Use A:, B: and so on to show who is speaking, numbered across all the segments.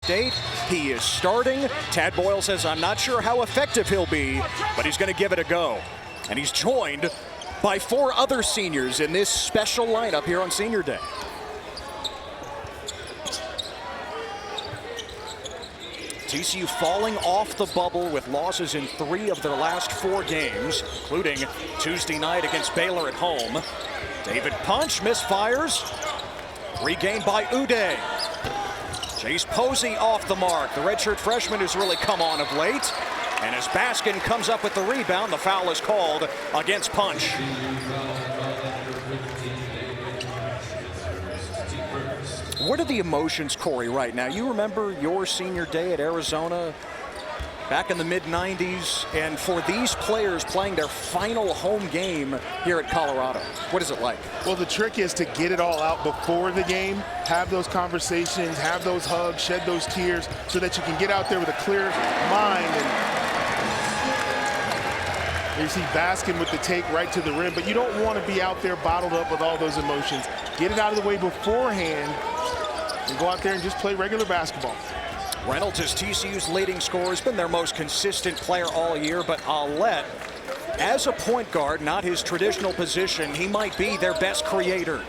A: State. He is starting. Tad Boyle says, I'm not sure how effective he'll be, but he's going to give it a go. And he's joined by 4 other seniors in this special lineup here on Senior Day. TCU falling off the bubble with losses in 3 of their last 4 games, including Tuesday night against Baylor at home. David Punch misfires, regained by Uday. Chase Posey off the mark. The redshirt freshman has really come on of late. And as Baskin comes up with the rebound, the foul is called against Punch. What are the emotions, Corey, right now? You remember your senior day at Arizona back in the mid-90s, and for these players playing their final home game here at Colorado, what is it like?
B: Well, the trick is to get it all out before the game, have those conversations, have those hugs, shed those tears, so that you can get out there with a clear mind. And you see Baskin with the take right to the rim, but you don't want to be out there bottled up with all those emotions. Get it out of the way beforehand and go out there and just play regular basketball.
A: Reynolds is TCU's leading scorer, has been their most consistent player all year, but Aulette, as a point guard, not his traditional position, he might be their best creator.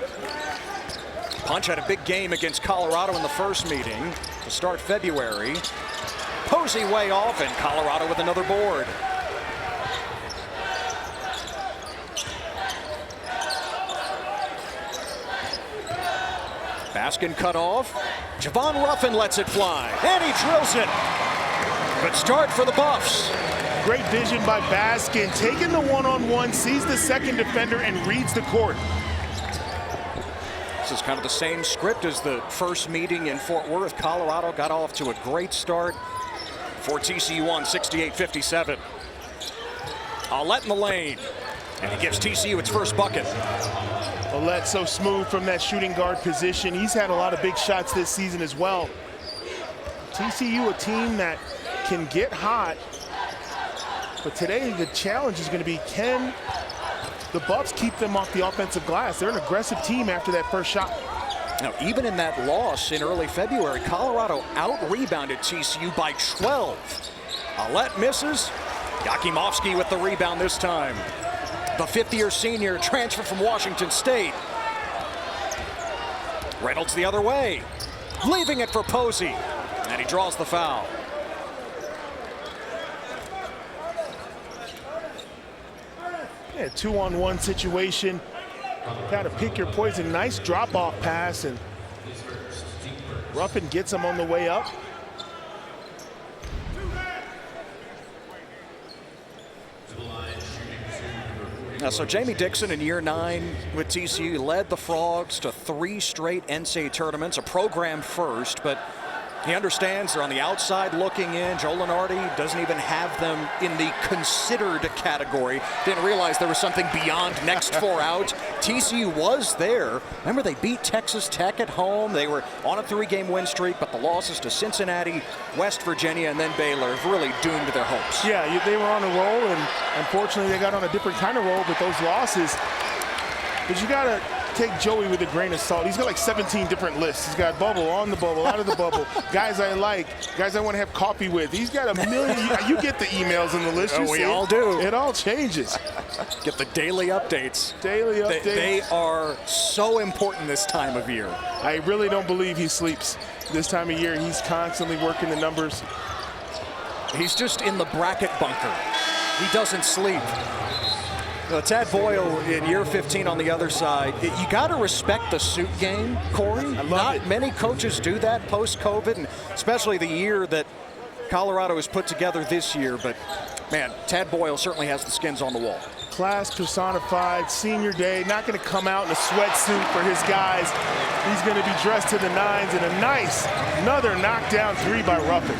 A: Punch had a big game against Colorado in the first meeting to start February. Posey way off, and Colorado with another board. Baskin cut off. Javon Ruffin lets it fly, and he drills it. Good start for the Buffs.
B: Great vision by Baskin, taking the one-on-one, sees the second defender, and reads the court.
A: This is kind of the same script as the first meeting in Fort Worth. Colorado got off to a great start for TCU on 68-57. Aulette in the lane, and he gives TCU its first bucket.
B: Aulette so smooth from that shooting guard position. He's had a lot of big shots this season as well. TCU, a team that can get hot, but today the challenge is going to be, can the Buffs keep them off the offensive glass? They're an aggressive team after that first shot.
A: Now, even in that loss in early February, Colorado out-rebounded TCU by 12. Aulette misses. Yakimovsky with the rebound this time. The 5th-year senior transfer from Washington State. Reynolds the other way, leaving it for Posey, and he draws the foul.
B: Yeah, 2-on-1 situation. Got to pick your poison. Nice drop-off pass, and Ruffin gets him on the way up.
A: So Jamie Dixon in year 9 with TCU led the Frogs to 3 straight NCAA tournaments, a program first, but he understands they're on the outside looking in. Joe Lenardi doesn't even have them in the considered category. Didn't realize there was something beyond next 4 out. TCU was there. Remember, they beat Texas Tech at home. They were on a 3-game win streak, but the losses to Cincinnati, West Virginia, and then Baylor have really doomed their hopes.
B: Yeah, they were on a roll, and unfortunately they got on a different kind of roll with those losses. But you got to take Joey with a grain of salt. He's got like 17 different lists. He's got bubble, on the bubble, out of the bubble, guys I like, guys I want to have coffee with. He's got a million. You get the emails in the list. You
A: we all do.
B: It all changes.
A: Get the daily updates.
B: Daily updates.
A: They are so important this time of year.
B: I really don't believe he sleeps this time of year. He's constantly working the numbers.
A: He's just in the bracket bunker. He doesn't sleep. Tad Boyle in year 15 on the other side. You got to respect the suit game, Corey. Not many coaches do that post-COVID, and especially the year that Colorado has put together this year. But, man, Tad Boyle certainly has the skins on the wall.
B: Class personified, senior day, not going to come out in a sweatsuit for his guys. He's going to be dressed to the nines, and another knockdown 3 by Ruffin.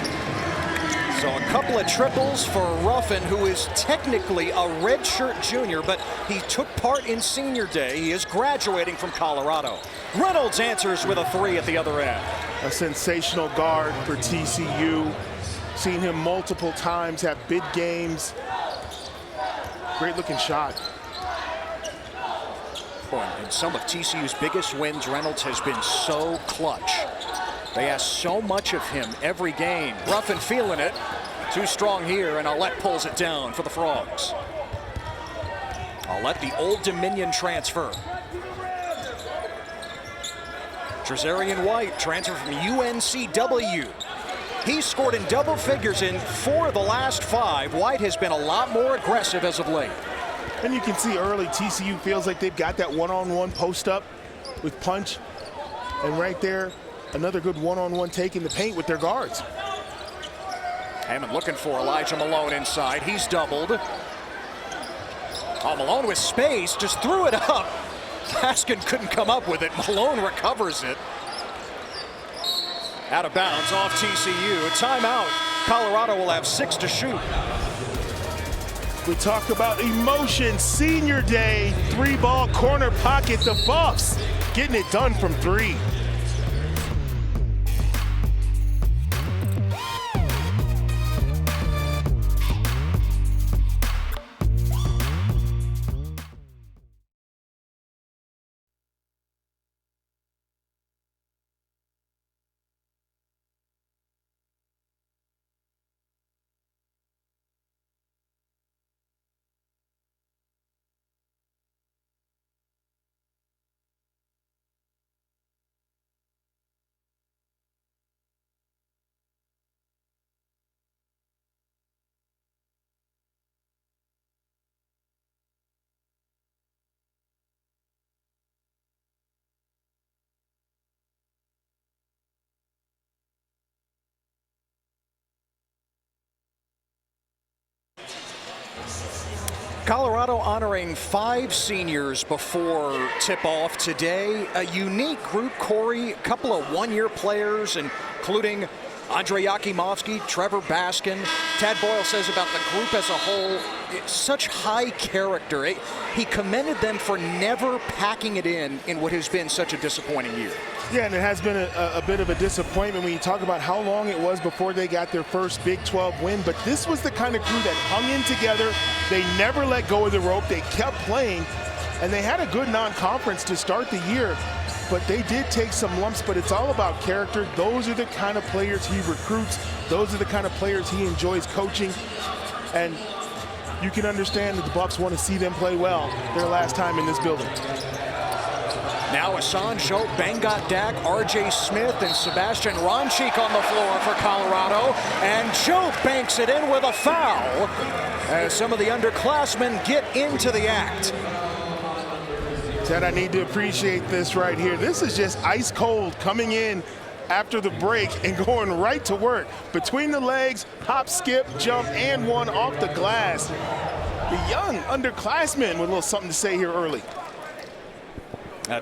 A: So a couple of triples for Ruffin, who is technically a redshirt junior, but he took part in senior day. He is graduating from Colorado. Reynolds answers with a 3 at the other end.
B: A sensational guard for TCU. Seen him multiple times, have big games. Great looking shot.
A: In some of TCU's biggest wins, Reynolds has been so clutch. They ask so much of him every game. Ruffin feeling it. Too strong here, and Aulette pulls it down for the Frogs. Aulette, the Old Dominion transfer. Trezarian White, transfer from UNCW. He's scored in double figures in 4 of the last 5. White has been a lot more aggressive as of late.
B: And you can see early TCU feels like they've got that one-on-one post up with punch. And right there, another good one-on-one take in the paint with their guards.
A: Hammond looking for Elijah Malone inside. He's doubled. Oh, Malone with space, just threw it up. Baskin couldn't come up with it. Malone recovers it. Out of bounds off TCU. A timeout. Colorado will have 6 to shoot.
B: We talk about emotion, senior day, 3-ball corner pocket. The Buffs getting it done from 3.
A: Colorado honoring 5 seniors before tip-off today. A unique group, Corey. A couple of one-year players, including Andre Yakimovsky, Trevor Baskin. Tad Boyle says about the group as a whole, it's such high character. He commended them for never packing it in what has been such a disappointing year.
B: Yeah, and it has been a bit of a disappointment when you talk about how long it was before they got their first Big 12 win. But this was the kind of crew that hung in together. They never let go of the rope. They kept playing, and they had a good non-conference to start the year. But they did take some lumps, but it's all about character. Those are the kind of players he recruits. Those are the kind of players he enjoys coaching. And you can understand that the Buffs want to see them play well their last time in this building.
A: Now Hassan Joe, Bengat Dak, R.J. Smith, and Sebastian Ronchik on the floor for Colorado. And Joe banks it in with a foul as some of the underclassmen get into the act.
B: Ted, I need to appreciate this right here. This is just ice cold coming in after the break and going right to work. Between the legs, hop, skip, jump, and one off the glass. The young underclassmen with a little something to say here early.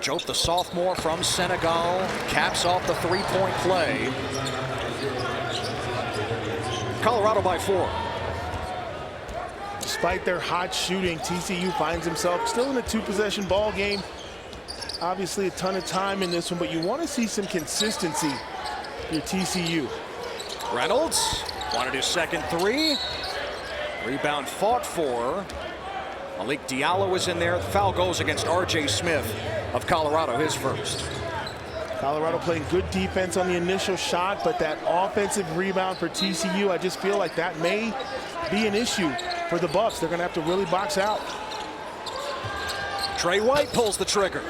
A: Jope, the sophomore from Senegal, caps off the 3-point play. Colorado by 4.
B: Despite their hot shooting, TCU finds himself still in a 2-possession ball game. Obviously a ton of time in this one, but you want to see some consistency, your TCU.
A: Reynolds wanted his second 3. Rebound fought for. Malik Diallo is in there. The foul goes against R.J. Smith of Colorado, his first.
B: Colorado playing good defense on the initial shot, but that offensive rebound for TCU, I just feel like that may be an issue for the Buffs. They're going to have to really box out.
A: Trey White pulls the trigger.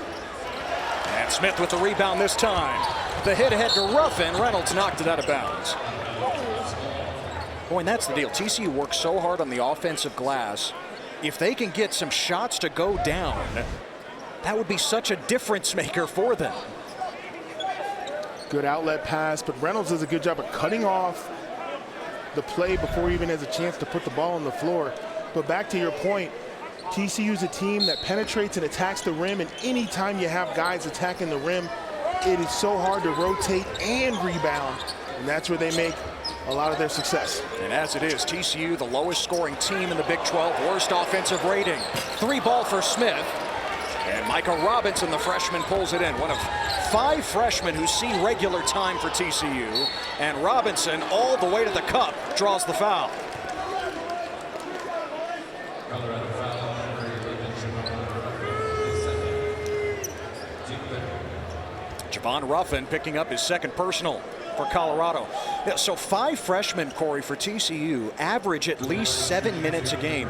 A: And Smith with the rebound this time. The hit ahead to Ruffin. Reynolds knocked it out of bounds. Boy, and that's the deal. TCU works so hard on the offensive glass. If they can get some shots to go down, that would be such a difference maker for them.
B: Good outlet pass, but Reynolds does a good job of cutting off the play before he even has a chance to put the ball on the floor. But back to your point, TCU is a team that penetrates and attacks the rim, and anytime you have guys attacking the rim, it is so hard to rotate and rebound, and that's where they make a lot of their success.
A: And as it is, TCU, the lowest scoring team in the Big 12, worst offensive rating. 3-ball for Smith. And Micah Robinson, the freshman, pulls it in. One of 5 freshmen who's seen regular time for TCU. And Robinson, all the way to the cup, draws the foul. Javon Ruffin picking up his second personal for Colorado. Yeah, so 5 freshmen, Corey, for TCU average at least 7 minutes a game.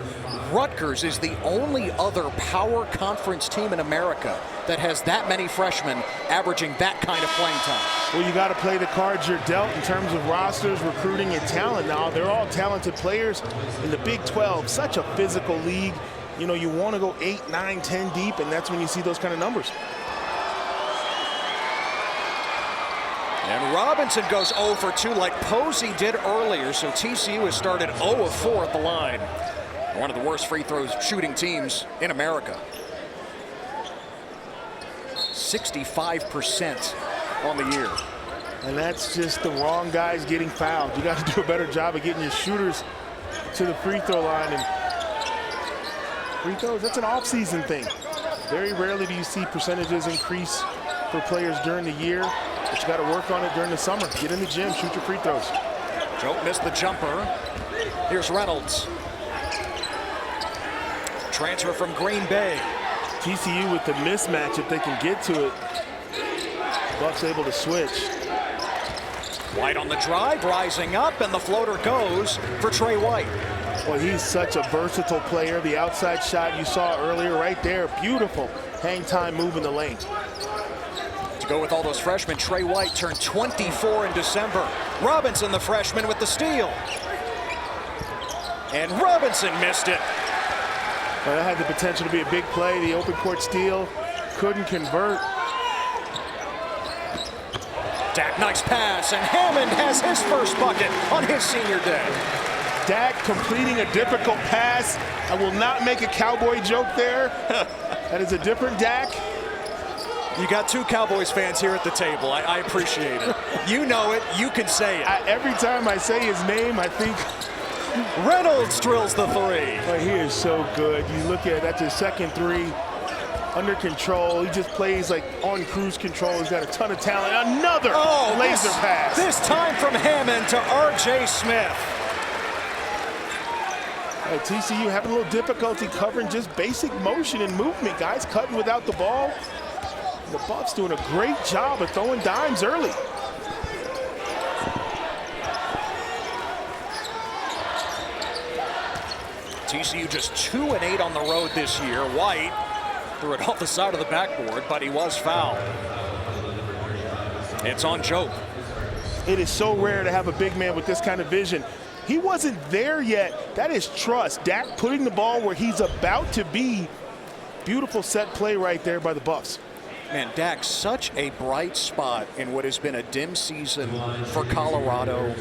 A: Rutgers is the only other power conference team in America that has that many freshmen averaging that kind of playing time.
B: Well, you got to play the cards you're dealt in terms of rosters, recruiting, and talent. Now, they're all talented players in the Big 12, such a physical league. You know, you want to go 8, 9, 10 deep, and that's when you see those kind of numbers.
A: And Robinson goes 0 for 2 like Posey did earlier, so TCU has started 0 of 4 at the line. One of the worst free throws shooting teams in America. 65% on the year.
B: And that's just the wrong guys getting fouled. You got to do a better job of getting your shooters to the free throw line. And free throws, that's an off-season thing. Very rarely do you see percentages increase for players during the year, but you got to work on it during the summer. Get in the gym, shoot your free throws.
A: Joe missed the jumper. Here's Reynolds. Transfer from Green Bay.
B: TCU with the mismatch, if they can get to it. Bucks able to switch.
A: White on the drive, rising up, and the floater goes for Trey White.
B: Well, he's such a versatile player. The outside shot you saw earlier right there, beautiful. Hang time move in the lane.
A: To go with all those freshmen, Trey White turned 24 in December. Robinson, the freshman, with the steal. And Robinson missed it.
B: Well, that had the potential to be a big play. The open court steal, couldn't convert.
A: Dak, nice pass, and Hammond has his first bucket on his senior day.
B: Dak completing a difficult pass. I will not make a Cowboy joke there. That is a different Dak.
A: You got 2 Cowboys fans here at the table. I appreciate it. You know it. You can say it.
B: Every time I say his name, I think
A: Reynolds drills the 3.
B: Oh, he is so good. You look at that's his second 3. Under control. He just plays like on cruise control. He's got a ton of talent. Another laser pass.
A: This time from Hammond to R.J. Smith.
B: TCU having a little difficulty covering just basic motion and movement. Guys cutting without the ball. The Bucks doing a great job of throwing dimes early.
A: TCU just 2-8 on the road this year. White threw it off the side of the backboard, but he was fouled. It's on Joe.
B: It is so rare to have a big man with this kind of vision. He wasn't there yet. That is trust. Dak putting the ball where he's about to be. Beautiful set play right there by the Bucks.
A: Man, Dak, such a bright spot in what has been a dim season for Colorado.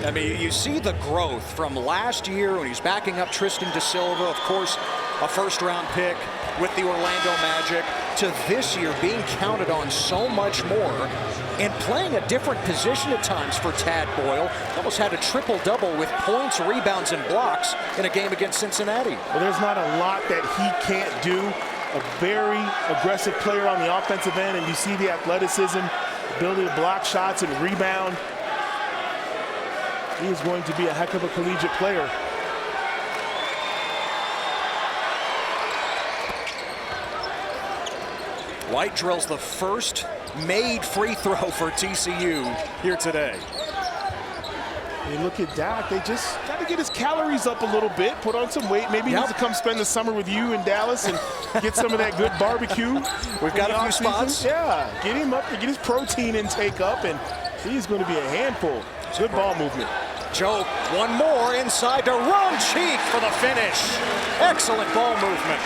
A: I mean, you see the growth from last year when he's backing up Tristan DeSilva, of course, a first-round pick with the Orlando Magic, to this year being counted on so much more and playing a different position at times for Tad Boyle. Almost had a triple-double with points, rebounds, and blocks in a game against Cincinnati.
B: Well, there's not a lot that he can't do. A very aggressive player on the offensive end, and you see the athleticism, ability to block shots and rebound. He is going to be a heck of a collegiate player.
A: White drills the first made free throw for TCU here today.
B: You look at Dak, they just got to get his calories up a little bit, put on some weight. Maybe he needs to come spend the summer with you in Dallas and get some of that good barbecue.
A: We've got a few spots.
B: Yeah, get him up, get his protein intake up, and he's going to be a handful. Good ball movement.
A: Joe, one more inside to Ron Cheek for the finish. Excellent ball movement.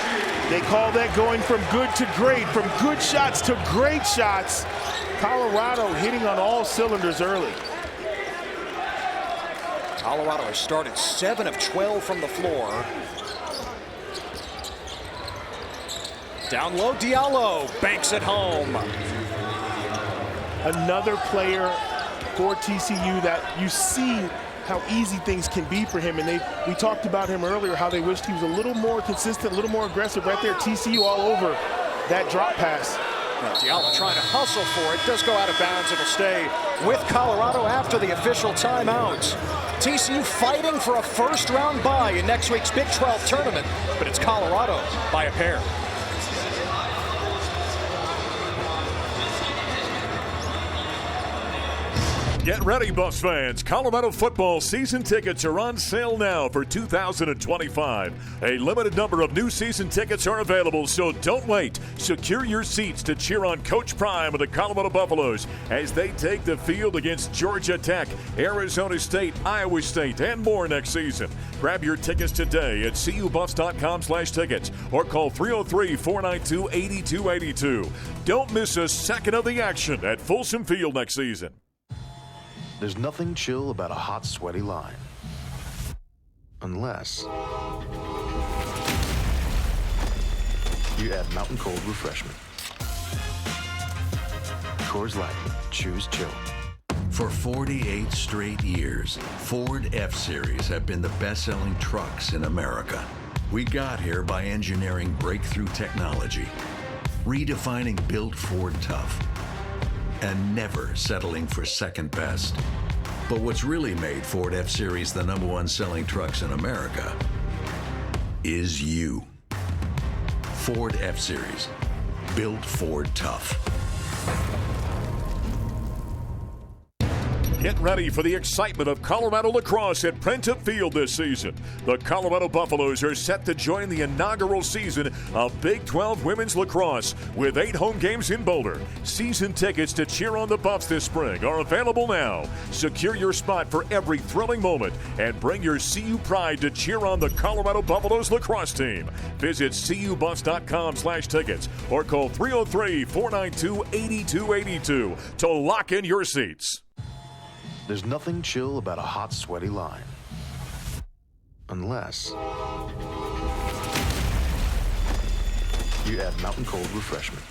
B: They call that going from good to great, from good shots to great shots. Colorado hitting on all cylinders early.
A: Colorado has started 7 of 12 from the floor. Down low, Diallo banks it home.
B: Another player for TCU that you see how easy things can be for him. And we talked about him earlier, how they wished he was a little more consistent, a little more aggressive. Right there, TCU all over that drop pass.
A: Now, Diallo trying to hustle for it. Does go out of bounds. It'll stay with Colorado after the official timeout. TCU fighting for a first-round bye in next week's Big 12 tournament, but it's Colorado by a pair.
C: Get ready, Buffs fans. Colorado football season tickets are on sale now for 2025. A limited number of new season tickets are available, so don't wait. Secure your seats to cheer on Coach Prime of the Colorado Buffaloes as they take the field against Georgia Tech, Arizona State, Iowa State, and more next season. Grab your tickets today at cubuffs.com/tickets or call 303-492-8282. Don't miss a second of the action at Folsom Field next season.
D: There's nothing chill about a hot, sweaty line. Unless you add Mountain Cold Refreshment. Coors Light. Choose chill.
E: For 48 straight years, Ford F-Series have been the best-selling trucks in America. We got here by engineering breakthrough technology, redefining built Ford tough, and never settling for second best. But what's really made Ford F-Series the #1 selling trucks in America is you. Ford F-Series, built Ford tough.
C: Get ready for the excitement of Colorado lacrosse at Prentice Field this season. The Colorado Buffaloes are set to join the inaugural season of Big 12 women's lacrosse with 8 home games in Boulder. Season tickets to cheer on the Buffs this spring are available now. Secure your spot for every thrilling moment and bring your CU pride to cheer on the Colorado Buffaloes lacrosse team. Visit cubuffs.com/tickets or call 303-492-8282 to lock in your seats.
D: There's nothing chill about a hot, sweaty line. Unless you add Mountain Cold Refreshment.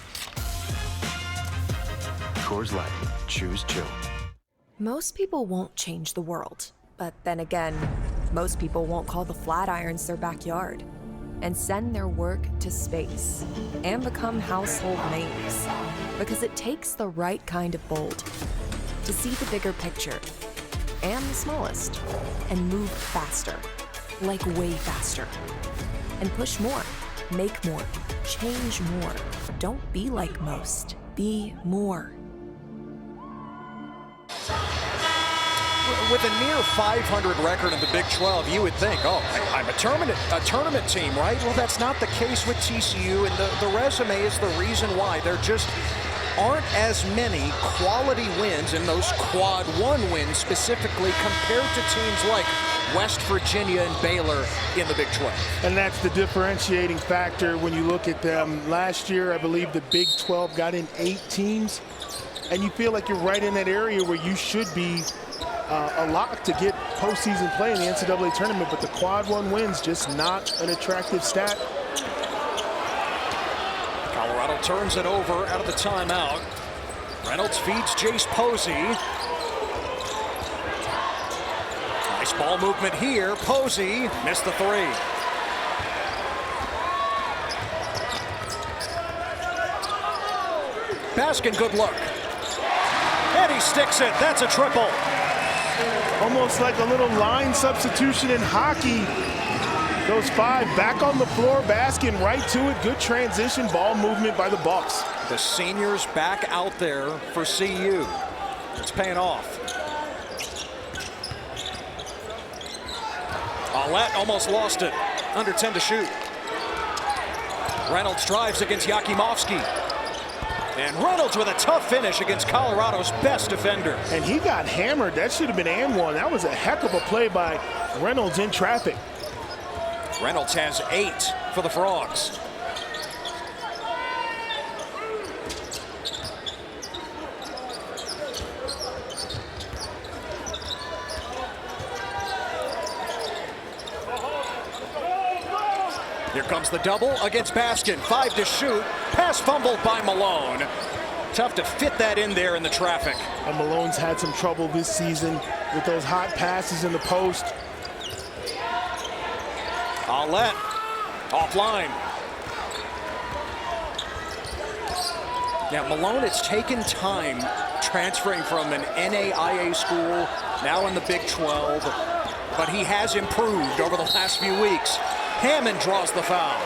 D: Coors Light. Choose chill.
F: Most people won't change the world. But then again, most people won't call the Flatirons their backyard and send their work to space and become household names. Because it takes the right kind of bold to see the bigger picture and the smallest and move faster, like way faster, and push more, make more, change more. Don't be like most, be more.
A: With a near 500 record in the Big 12, you would think, oh, I'm a tournament team, right? Well, that's not the case with TCU, and the resume is the reason why. There just aren't as many quality wins in those quad one wins specifically compared to teams like West Virginia and Baylor in the Big 12.
B: And that's the differentiating factor when you look at them. Last year, I believe the Big 12 got in 8 teams, and you feel like you're right in that area where you should be a lock to get postseason play in the NCAA tournament, but the quad one wins just not an attractive stat.
A: Colorado turns it over out of the timeout. Reynolds feeds Jace Posey. Nice ball movement here. Posey missed the 3. Baskin, good look. And he sticks it. That's a triple.
B: Almost like a little line substitution in hockey. Those 5 back on the floor, Baskin right to it. Good transition ball movement by the Buffs.
A: The seniors back out there for CU. It's paying off. Aulette almost lost it. Under 10 to shoot. Reynolds drives against Yakimovsky. And Reynolds with a tough finish against Colorado's best defender.
B: And he got hammered. That should have been and one. That was a heck of a play by Reynolds in traffic.
A: Reynolds has 8 for the Frogs. Here comes the double against Baskin. 5 to shoot. Pass fumbled by Malone. Tough to fit that in there in the traffic.
B: And Malone's had some trouble this season with those hot passes in the post.
A: Aulette offline. Yeah, Malone, it's taken time transferring from an NAIA school, now in the Big 12, but he has improved over the last few weeks. Hammond draws the foul.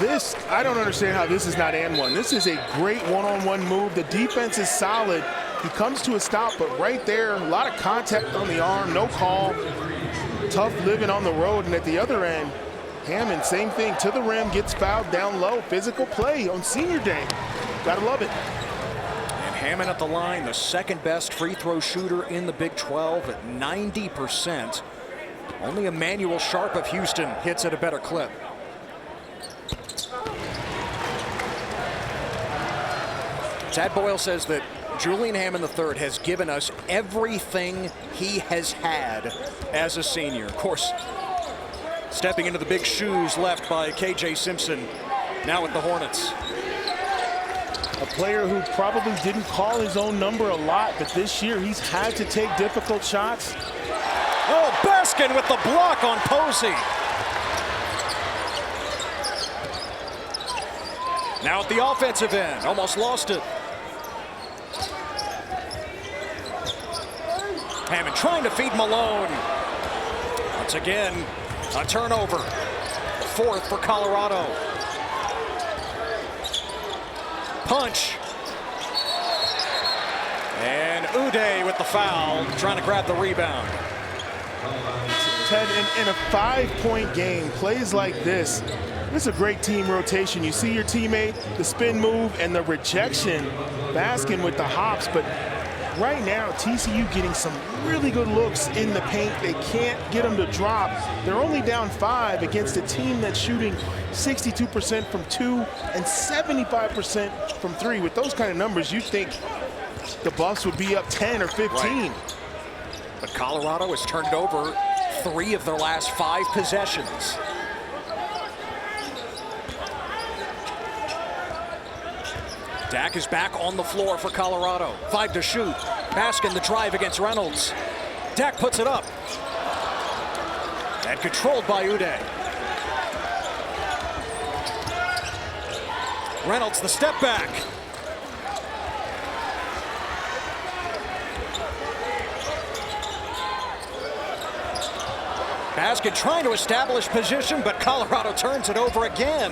B: this, I don't understand how this is not and one. This is a great one-on-one move. The defense is solid. He comes to a stop, but right there, a lot of contact on the arm, no call. Tough living on the road. And at the other end, Hammond, same thing, to the rim, gets fouled down low. Physical play on senior day. Gotta love it.
A: And Hammond at the line, the second best free throw shooter in the Big 12 at 90%. Only Emmanuel Sharp of Houston hits at a better clip. Tad Boyle says that Julian Hammond III has given us everything he has had as a senior. Of course, stepping into the big shoes left by KJ Simpson, now with the Hornets.
B: A player who probably didn't call his own number a lot, but this year he's had to take difficult shots.
A: Oh, Baskin with the block on Posey. Now at the offensive end, almost lost it. Hammond trying to feed Malone. Once again, a turnover. Fourth for Colorado. Punch. And Uday with the foul, trying to grab the rebound.
B: Ted, in a 5-point game, plays like this, this is a great team rotation. You see your teammate, the spin move, and the rejection. Baskin with the hops, but right now, TCU getting some really good looks in the paint. They can't get them to drop. They're only down 5 against a team that's shooting 62% from 2 and 75% from 3. With those kind of numbers, you'd think the Buffs would be up 10 or 15.
A: Right. But Colorado has turned it over 3 of their last 5 possessions. Dak is back on the floor for Colorado. 5 to shoot. Baskin the drive against Reynolds. Dak puts it up. And controlled by Uday. Reynolds the step back. Baskin trying to establish position, but Colorado turns it over again.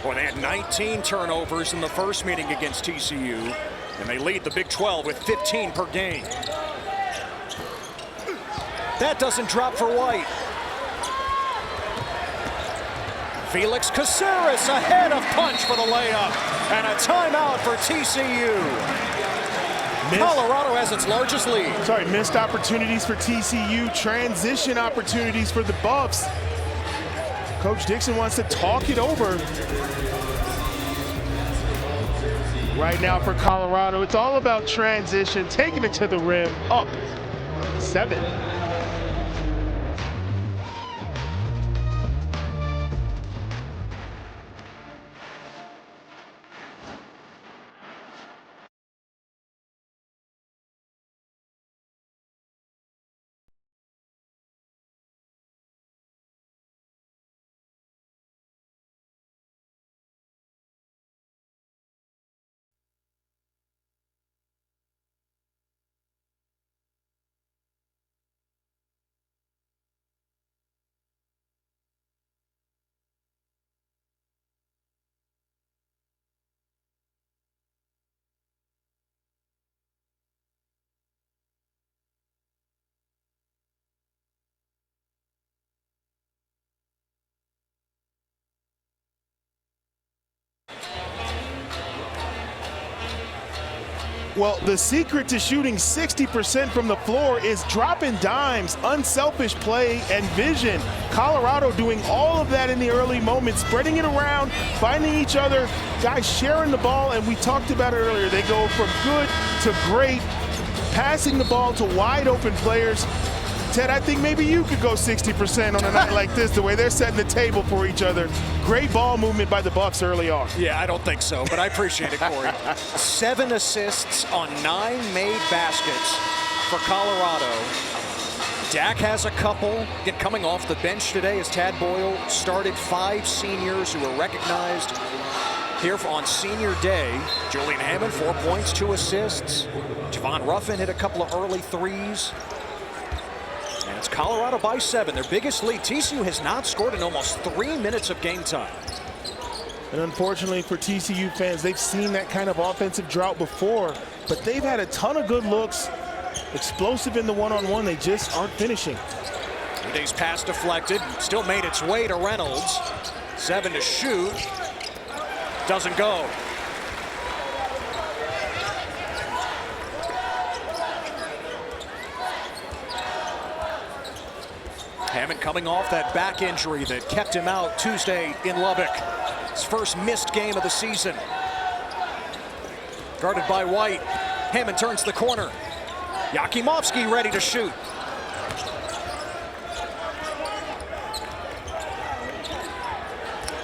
A: Boy, they had 19 turnovers in the first meeting against TCU, and they lead the Big 12 with 15 per game. That doesn't drop for White. Felix Caceres ahead of Punch for the layup, and a timeout for TCU. Colorado has its largest lead.
B: Missed opportunities for TCU, transition opportunities for the Buffs. Coach Dixon wants to talk it over. Right now for Colorado, it's all about transition, taking it to the rim, up 7. Well, the secret to shooting 60% from the floor is dropping dimes, unselfish play, and vision. Colorado doing all of that in the early moments, spreading it around, finding each other, guys sharing the ball, and we talked about it earlier. They go from good to great, passing the ball to wide open players. Ted, I think maybe you could go 60% on a night like this, the way they're setting the table for each other. Great ball movement by the Buffs early on.
A: Yeah, I don't think so, but I appreciate it, Corey. 7 assists on 9 made baskets for Colorado. Dak has a couple. Again, coming off the bench today as Tad Boyle started 5 seniors who were recognized here on senior day. Julian Hammond, 4 points, 2 assists. Javon Ruffin hit a couple of early threes. And it's Colorado by 7, their biggest lead. TCU has not scored in almost 3 minutes of game time.
B: And unfortunately for TCU fans, they've seen that kind of offensive drought before, but they've had a ton of good looks, explosive in the one-on-one. They just aren't finishing.
A: Today's pass deflected, still made its way to Reynolds. 7 to shoot, doesn't go. Hammond coming off that back injury that kept him out Tuesday in Lubbock. His first missed game of the season. Guarded by White. Hammond turns the corner. Yakimovsky ready to shoot.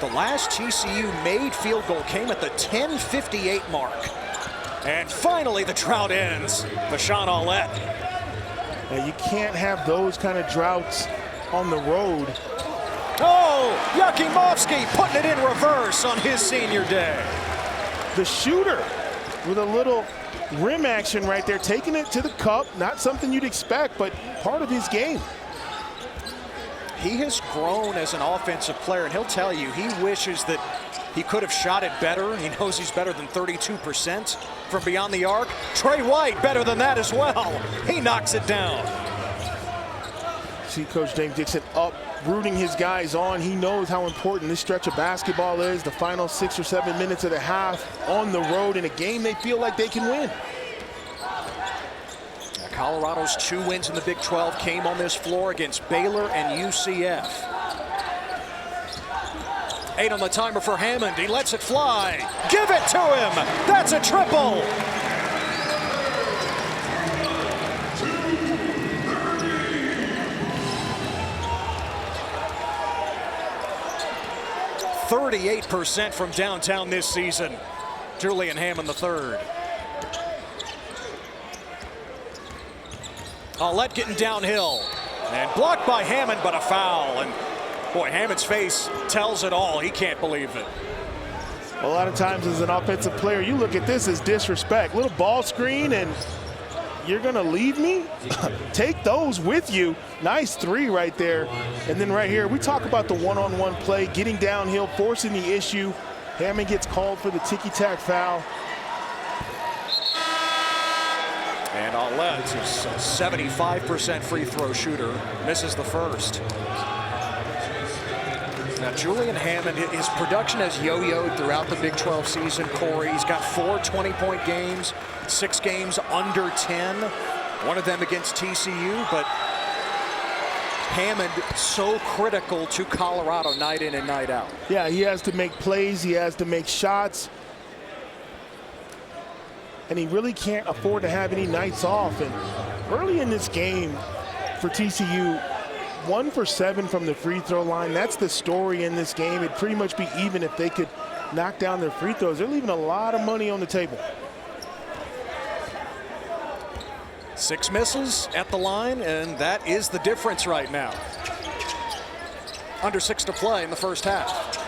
A: The last TCU made field goal came at the 10:58 mark. And finally the drought ends. Vashawn Aulette.
B: Now you can't have those kind of droughts on the road.
A: Oh, Yakimovsky putting it in reverse on his senior day.
B: The shooter with a little rim action right there, taking it to the cup. Not something you'd expect, but part of his game.
A: He has grown as an offensive player, and he'll tell you he wishes that he could have shot it better. He knows he's better than 32% from beyond the arc. Trey White better than that as well. He knocks it down.
B: See Coach James Dixon uprooting his guys on. He knows how important this stretch of basketball is. The final 6 or 7 minutes of the half on the road in a game they feel like they can win.
A: Colorado's 2 wins in the Big 12 came on this floor against Baylor and UCF. 8 on the timer for Hammond. He lets it fly. Give it to him. That's a triple. .38% from downtown this season. Julian Hammond III. Aulette getting downhill and blocked by Hammond, but a foul. And boy, Hammond's face tells it all. He can't believe it.
B: A lot of times as an offensive player, you look at this as disrespect. Little ball screen and you're gonna leave me? Take those with you. Nice 3 right there. And then right here, we talk about the one-on-one play, getting downhill, forcing the issue. Hammond gets called for the ticky-tack foul.
A: And Aulette is a 75% free throw shooter, misses the first. Now Julian Hammond, his production has yo-yoed throughout the Big 12 season, Corey. He's got 4 20-point games, 6 games under 10, one of them against TCU, but Hammond so critical to Colorado night in and night out.
B: Yeah, he has to make plays, he has to make shots, and he really can't afford to have any nights off. And early in this game for TCU, 1 for 7 from the free throw line. That's the story in this game. It'd pretty much be even if they could knock down their free throws. They're leaving a lot of money on the table.
A: 6 misses at the line, and that is the difference right now. Under 6 to play in the first half.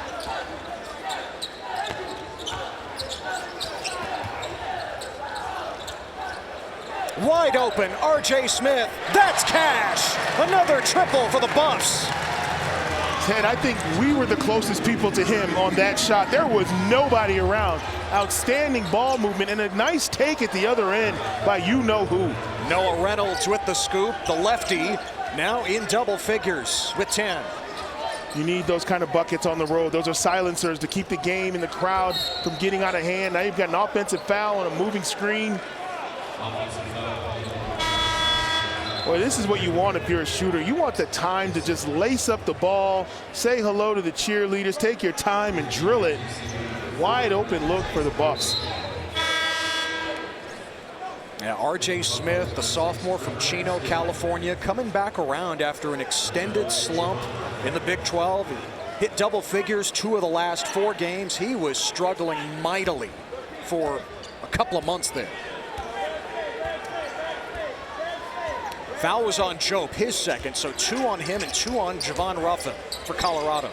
A: Wide open, R.J. Smith. That's cash. Another triple for the Buffs.
B: Ted, I think we were the closest people to him on that shot. There was nobody around. Outstanding ball movement and a nice take at the other end by you-know-who.
A: Noah Reynolds with the scoop. The lefty now in double figures with 10.
B: You need those kind of buckets on the road. Those are silencers to keep the game and the crowd from getting out of hand. Now you've got an offensive foul on a moving screen. Boy, this is what you want if you're a shooter. You want the time to just lace up the ball, say hello to the cheerleaders, take your time and drill it. Wide open look for the Buffs.
A: Yeah, R.J. Smith, the sophomore from Chino, California, coming back around after an extended slump in the Big 12. He hit double figures 2 of the last 4 games. He was struggling mightily for a couple of months there. Foul was on Jope, his second, so 2 on him and 2 on Javon Ruffin for Colorado.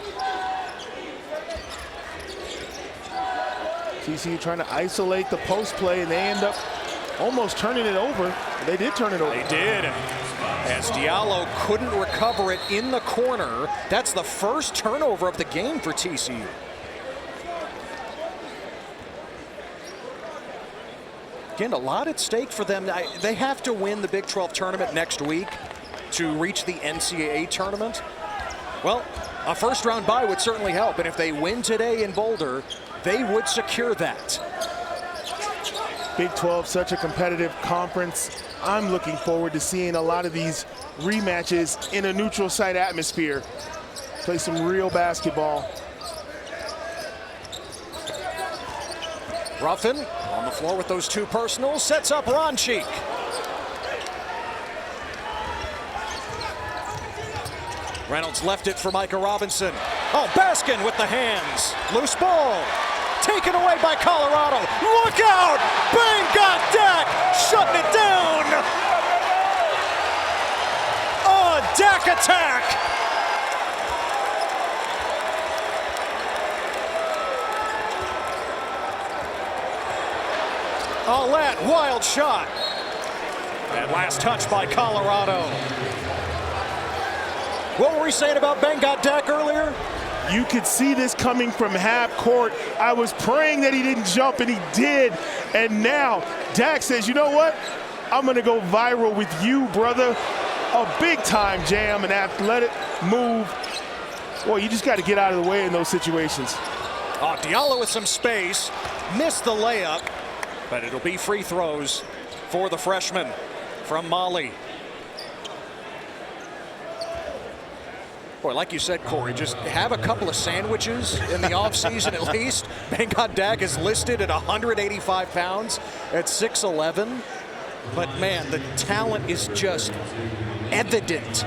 B: TCU trying to isolate the post play, and they end up almost turning it over. They did turn it over.
A: They did. As Diallo couldn't recover it in the corner. That's the first turnover of the game for TCU. weekend. A lot at stake for them. They have to win the Big 12 tournament next week to reach the NCAA tournament. Well, a first-round bye would certainly help, and if they win today in Boulder, they would secure that.
B: Big 12, such a competitive conference. I'm looking forward to seeing a lot of these rematches in a neutral site atmosphere. Play some real basketball.
A: Ruffin on the floor with those two personals, sets up Ronchik. Reynolds left it for Micah Robinson. Oh, Baskin with the hands. Loose ball. Taken away by Colorado. Look out! Bang got Dak! Shutting it down! A Dak attack! Alette, wild shot. And last touch by Colorado. What were we saying about Bengat Dak earlier?
B: You could see this coming from half court. I was praying that he didn't jump, and he did. And now Dak says, you know what? I'm going to go viral with you, brother. A big-time jam, an athletic move. Boy, you just got to get out of the way in those situations.
A: Oh, Diallo with some space. Missed the layup. But it'll be free throws for the freshman from Mali. Boy, like you said, Corey, just have a couple of sandwiches in the offseason at least. Bengat Dak is listed at 185 pounds at 6'11". But, man, the talent is just evident.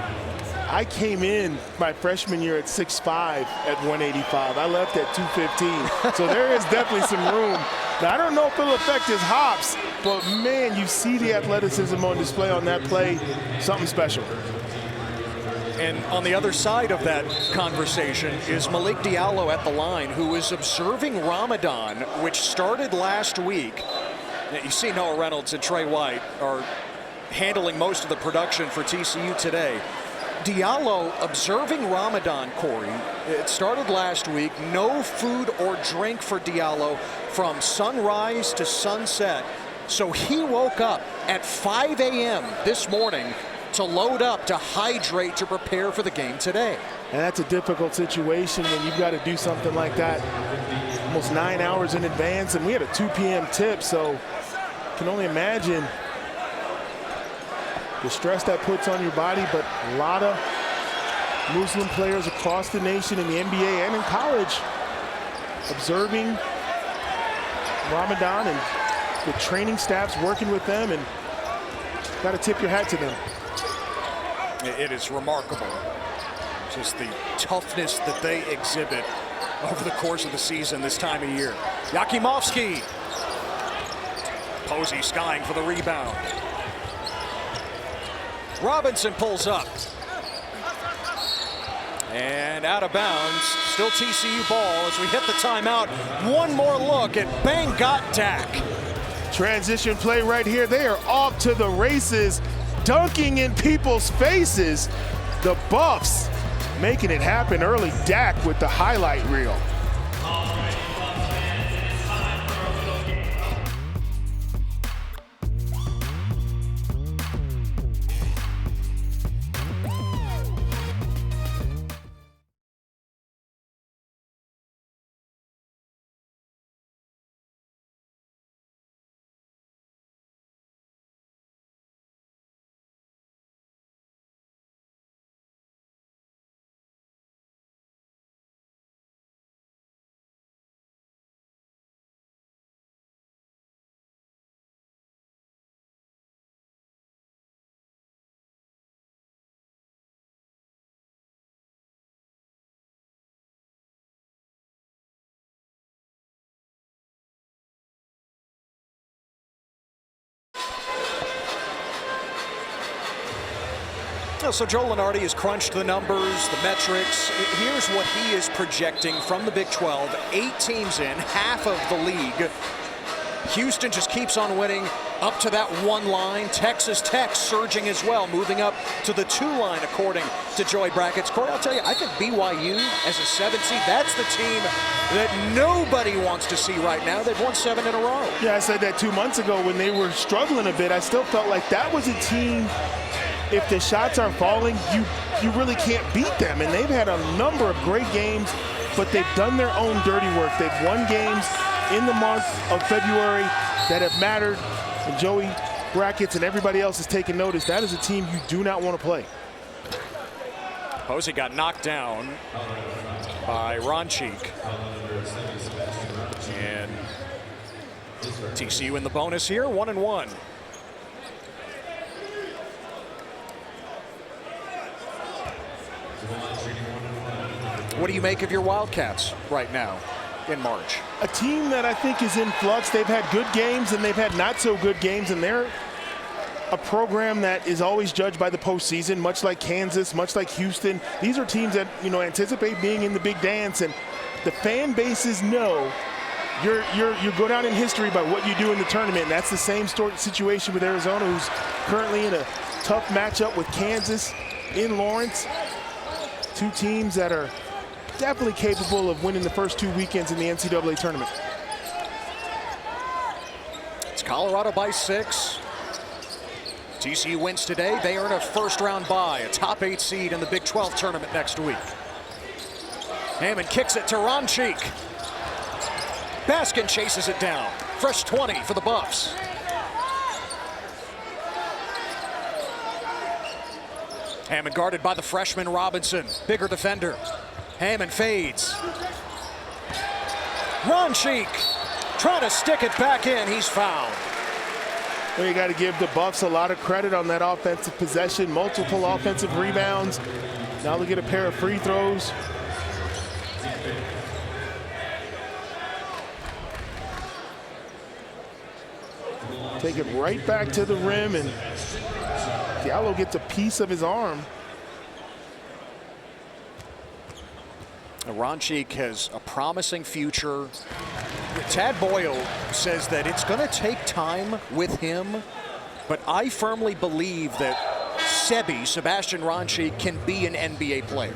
B: I came in my freshman year at 6'5" at 185. I left at 215. So there is definitely some room. Now, I don't know if it'll affect his hops, but, man, you see the athleticism on display on that play. Something special.
A: And on the other side of that conversation is Malik Diallo at the line, who is observing Ramadan, which started last week. You see Noah Reynolds and Trey White are handling most of the production for TCU today. Diallo observing Ramadan, Corey. It started last week. No food or drink for Diallo from sunrise to sunset. So he woke up at 5 a.m. this morning to load up, to hydrate, to prepare for the game today.
B: And that's a difficult situation when you've got to do something like that almost 9 hours in advance. And we had a 2 p.m. tip, so you can only imagine the stress that puts on your body. But a lot of Muslim players across the nation in the NBA and in college observing Ramadan, and the training staffs working with them, and got to tip your hat to them.
A: It is remarkable, just the toughness that they exhibit over the course of the season this time of year. Yakimovsky. Posey skying for the rebound. Robinson pulls up. And out of bounds. Still TCU ball as we hit the timeout. One more look at Bengat Dak.
B: Transition play right here. They are off to the races, dunking in people's faces. The Buffs making it happen early. Dak with the highlight reel.
A: So Joe Lunardi has crunched the numbers, the metrics. Here's what he is projecting from the Big 12. 8 teams in, half of the league. Houston just keeps on winning. up to that 1 line. Texas Tech surging as well, moving up to the 2 line according to Joy Brackets. Corey, I'll tell you, I think BYU as a 7 seed, that's the team that nobody wants to see right now. They've won 7 in a row.
B: Yeah, I said that 2 months ago when they were struggling a bit. I still felt like that was a team, if the shots are falling, you really can't beat them. And they've had a number of great games, but they've done their own dirty work. They've won games in the month of February that have mattered. And Joey Brackets and everybody else is taking notice. That is a team you do not want to play.
A: Posey got knocked down by Ronchik. And TCU in the bonus here, 1-1. What do you make of your Wildcats right now in March?
B: A team that I think is in flux. They've had good games and they've had not so good games, and they're a program that is always judged by the postseason, much like Kansas, much like Houston. These are teams that, you know, anticipate being in the big dance, and the fan bases know you go down in history by what you do in the tournament. And that's the same situation with Arizona, who's currently in a tough matchup with Kansas in Lawrence. 2 teams that are definitely capable of winning the first 2 weekends in the NCAA tournament.
A: It's Colorado by 6. TCU wins today. They earn a first-round bye, a top 8 seed in the Big 12 tournament next week. Hammond kicks it to Ronchik. Baskin chases it down. Fresh 20 for the Buffs. Hammond guarded by the freshman Robinson, bigger defender. Hammond fades. Ronchik trying to stick it back in. He's fouled.
B: Well, you got to give the Buffs a lot of credit on that offensive possession, multiple offensive rebounds. Now they get a pair of free throws. Take it right back to the rim, and Diallo gets a piece of his arm.
A: Ronchik has a promising future. Tad Boyle says that it's going to take time with him, but I firmly believe that Sebastian Ronchik can be an NBA player.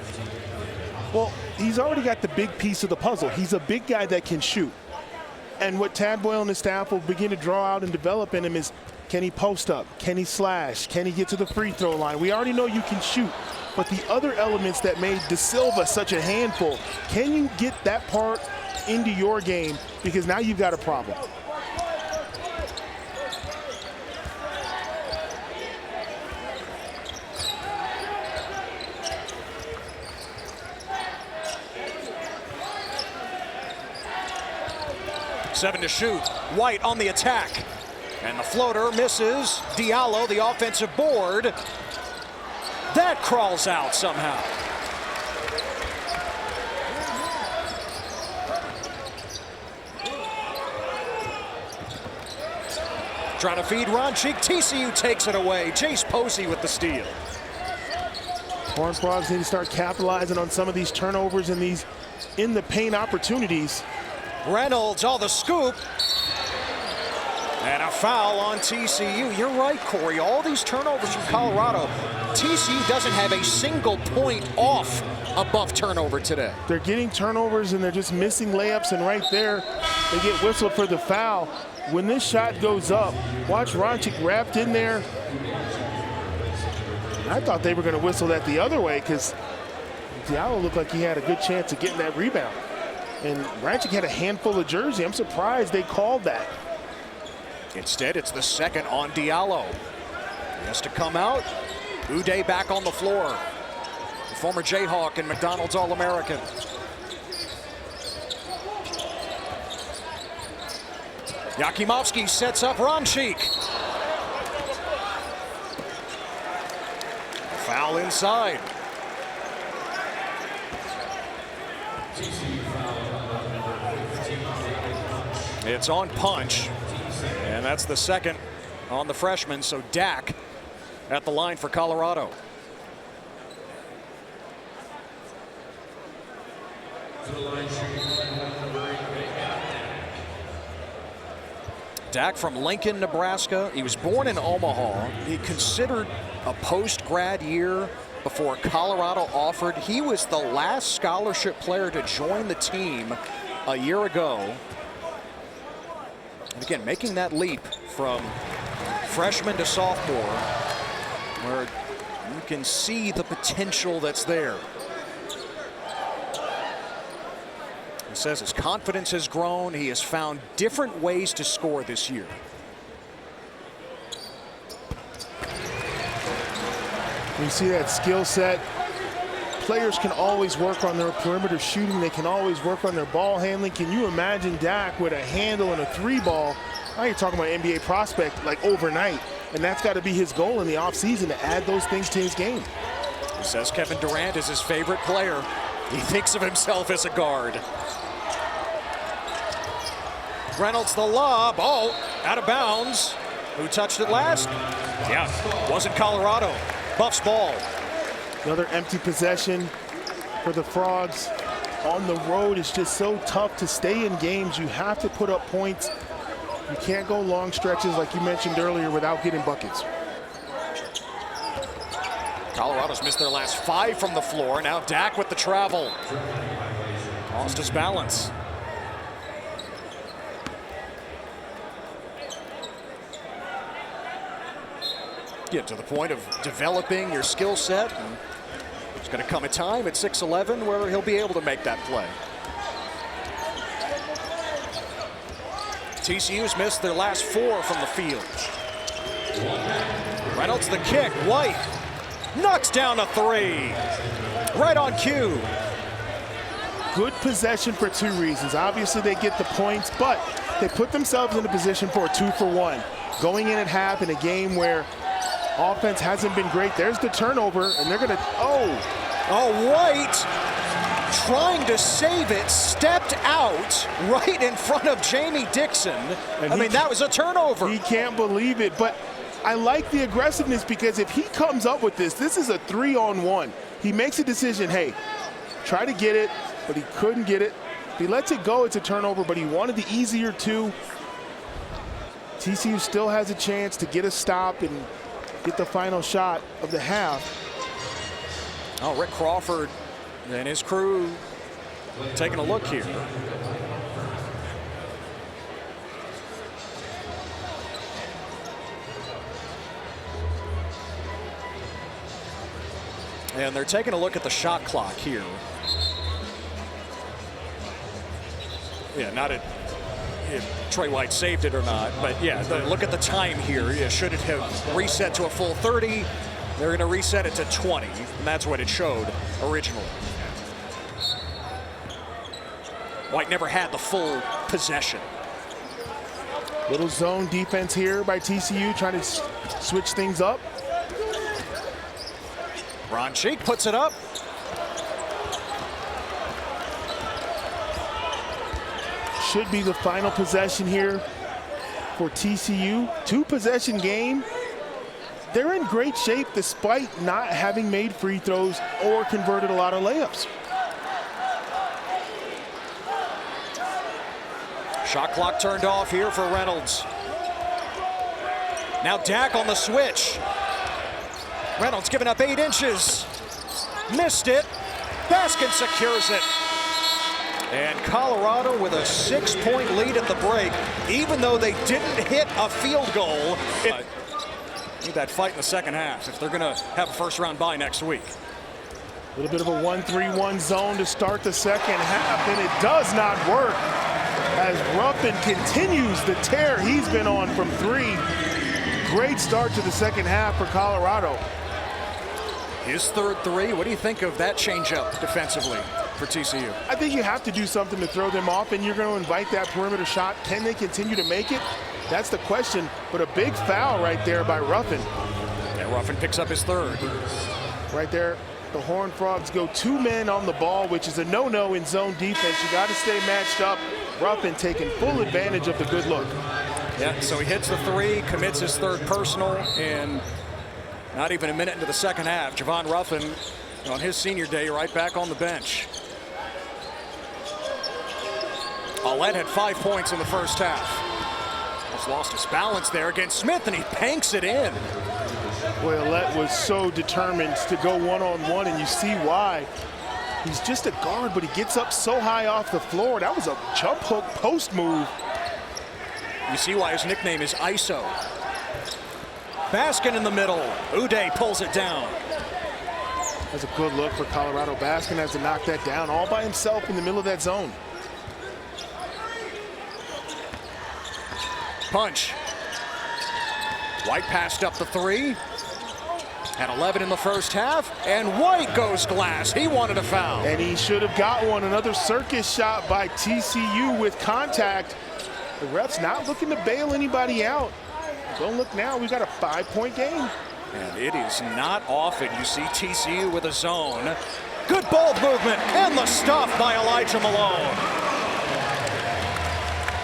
B: Well, he's already got the big piece of the puzzle. He's a big guy that can shoot. And what Tad Boyle and his staff will begin to draw out and develop in him is, can he post up? Can he slash? Can he get to the free throw line? We already know you can shoot, but the other elements that made De Silva such a handful, can you get that part into your game? Because now you've got a problem.
A: Seven to shoot. White on the attack. And the floater misses. Diallo, the offensive board. That crawls out somehow. Trying to feed Ronchik. TCU takes it away. Jace Posey with the steal.
B: Horned Frogs need to start capitalizing on some of these turnovers and these in the paint opportunities.
A: Reynolds, the scoop. And a foul on TCU. You're right, Corey. All these turnovers from Colorado. TCU doesn't have a single point off above turnover today.
B: They're getting turnovers and they're just missing layups, and right there, they get whistled for the foul. When this shot goes up, watch Ronchik wrapped in there. I thought they were going to whistle that the other way because Diallo looked like he had a good chance of getting that rebound. And Ronchik had a handful of jersey. I'm surprised they called that.
A: Instead, it's the second on Diallo. He has to come out. Uday back on the floor. The former Jayhawk and McDonald's All-American. Yakimovsky sets up Ronchik. Foul inside. It's on Punch, and that's the second on the freshman, so Dak at the line for Colorado. Dak from Lincoln, Nebraska. He was born in Omaha. He considered a post-grad year before Colorado offered. He was the last scholarship player to join the team a year ago. And again, making that leap from freshman to sophomore, where you can see the potential that's there. He says his confidence has grown. He has found different ways to score this year.
B: You see that skill set. Players can always work on their perimeter shooting. They can always work on their ball handling. Can you imagine Dak with a handle and a 3-ball? Now you're talking about NBA prospect like overnight. And that's got to be his goal in the offseason, to add those things to his game.
A: He says Kevin Durant is his favorite player. He thinks of himself as a guard. Reynolds the lob. Oh, out of bounds. Who touched it last? Yeah, wasn't Colorado. Buffs ball.
B: Another empty possession for the Frogs. On the road, it's just so tough to stay in games. You have to put up points. You can't go long stretches like you mentioned earlier without getting buckets.
A: Colorado's missed their last 5 from the floor. Now Dak with the travel. Lost his balance. Get to the point of developing your skill set. And there's going to come a time at 6'11" where he'll be able to make that play. TCU's missed their last 4 from the field. Reynolds the kick. White knocks down a 3. Right on cue.
B: Good possession for 2 reasons. Obviously, they get the points, but they put themselves in a position for a 2-for-1. Going in at half in a game where offense hasn't been great. There's the turnover, and they're going to,
A: White trying to save it, stepped out right in front of Jamie Dixon. That was a turnover.
B: He can't believe it, but I like the aggressiveness, because if he comes up with this is a 3-on-1. He makes a decision, hey, try to get it, but he couldn't get it. If he lets it go, it's a turnover, but he wanted the easier 2. TCU still has a chance to get a stop and get the final shot of the half.
A: Oh, Rick Crawford and his crew taking a look here. And they're taking a look at the shot clock here. Yeah, not if Troy White saved it or not, but yeah, look at the time here. Yeah, should it have reset to a full 30? They're going to reset it to 20, and that's what it showed originally. White never had the full possession.
B: Little zone defense here by TCU, trying to switch things up.
A: Ron Cheek puts it up.
B: Should be the final possession here for TCU. 2-possession game. They're in great shape despite not having made free throws or converted a lot of layups.
A: Shot clock turned off here for Reynolds. Now Dak on the switch. Reynolds giving up 8 inches. Missed it. Baskin secures it. And Colorado with a 6-point lead at the break, even though they didn't hit a field goal. Need that fight in the second half if they're going to have a first-round bye next week.
B: A little bit of a 1-3-1 zone to start the second half, and it does not work as Ruffin continues the tear he's been on from 3. Great start to the second half for Colorado.
A: His third 3. What do you think of that changeup defensively for TCU?
B: I think you have to do something to throw them off, and you're going to invite that perimeter shot. Can they continue to make it? That's the question, but a big foul right there by Ruffin.
A: And Ruffin picks up his 3rd.
B: Right there, the Horned Frogs go 2 men on the ball, which is a no-no in zone defense. You got to stay matched up. Ruffin taking full advantage of the good look.
A: Yeah, so he hits the 3, commits his 3rd personal, and not even a minute into the second half, Javon Ruffin on his senior day right back on the bench. Alette had 5 points in the first half. Just lost his balance there against Smith, and he banks it in.
B: Boy, Ouellette was so determined to go one-on-one, and you see why. He's just a guard, but he gets up so high off the floor. That was a jump hook post move.
A: You see why his nickname is ISO. Baskin in the middle. Uday pulls it down.
B: That's a good look for Colorado. Baskin has to knock that down all by himself in the middle of that zone.
A: Punch. White passed up the three. Had 11 in the first half, and White goes glass. He wanted a foul.
B: And he should have got one. Another circus shot by TCU with contact. The ref's not looking to bail anybody out. Don't look now, we got a 5-point game.
A: And it is not often you see TCU with a zone. Good ball movement, and the stuff by Elijah Malone.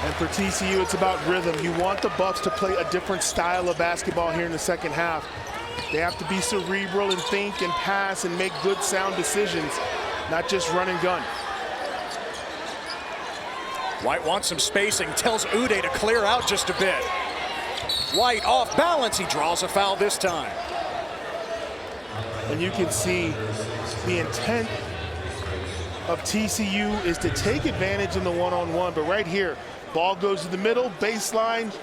B: And for TCU, it's about rhythm. You want the Buffs to play a different style of basketball here in the second half. They have to be cerebral and think and pass and make good, sound decisions, not just run and gun.
A: White wants some spacing, tells Uday to clear out just a bit. White off balance, he draws a foul this time.
B: And you can see the intent of TCU is to take advantage in the one-on-one, but right here, ball goes to the middle, baseline,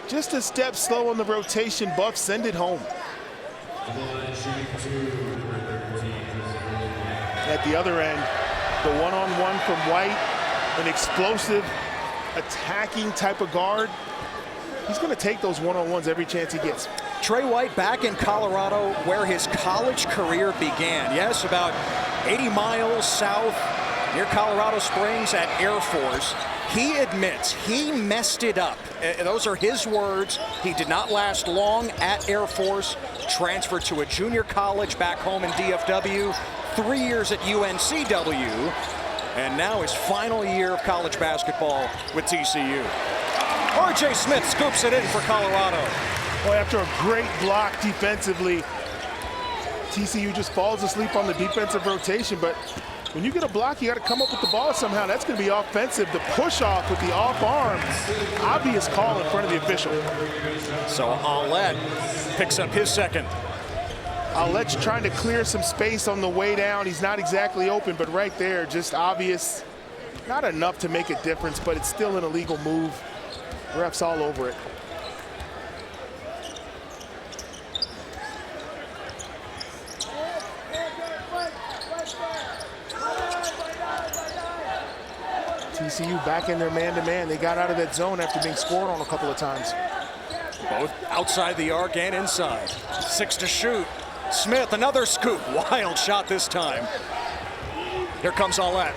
B: just a step slow on the rotation. Buffs send it home. At the other end, the one-on-one from White, an explosive, attacking type of guard. He's going to take those one-on-ones every chance he gets.
A: Trey White back in Colorado where his college career began. Yes, about 80 miles south near Colorado Springs at Air Force. He admits he messed it up. Those are his words. He did not last long at Air Force, transferred to a junior college back home in DFW, 3 years at UNCW, and now his final year of college basketball with TCU. R.J. Smith scoops it in for Colorado.
B: Boy, after a great block defensively, TCU just falls asleep on the defensive rotation, but when you get a block, you got to come up with the ball somehow. That's going to be offensive. The push-off with the off arm, obvious call in front of the official.
A: So Ouellette picks up his second.
B: Ouellette's trying to clear some space on the way down. He's not exactly open, but right there, just obvious. Not enough to make a difference, but it's still an illegal move. Refs all over it. TCU back in their man-to-man. They got out of that zone after being scored on a couple of times.
A: Both outside the arc and inside. 6 to shoot. Smith, another scoop. Wild shot this time. Here comes Ouellette.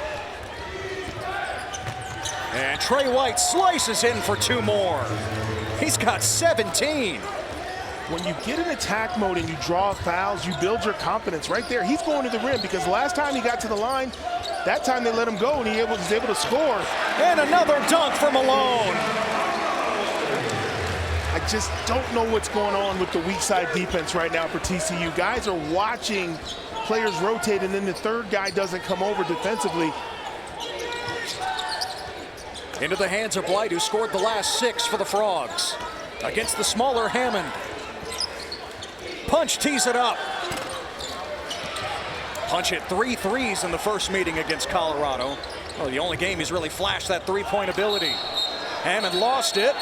A: And Trey White slices in for 2 more. He's got 17.
B: When you get in attack mode and you draw fouls, you build your confidence right there. He's going to the rim because last time he got to the line, that time they let him go and he was able to score.
A: And another dunk for Malone.
B: I just don't know what's going on with the weak side defense right now for TCU. Guys are watching players rotate and then the third guy doesn't come over defensively.
A: Into the hands of White, who scored the last 6 for the Frogs. Against the smaller Hammond. Punch tees it up. Punch hit 3 threes in the first meeting against Colorado. Well, the only game he's really flashed that three-point ability. Hammond lost it.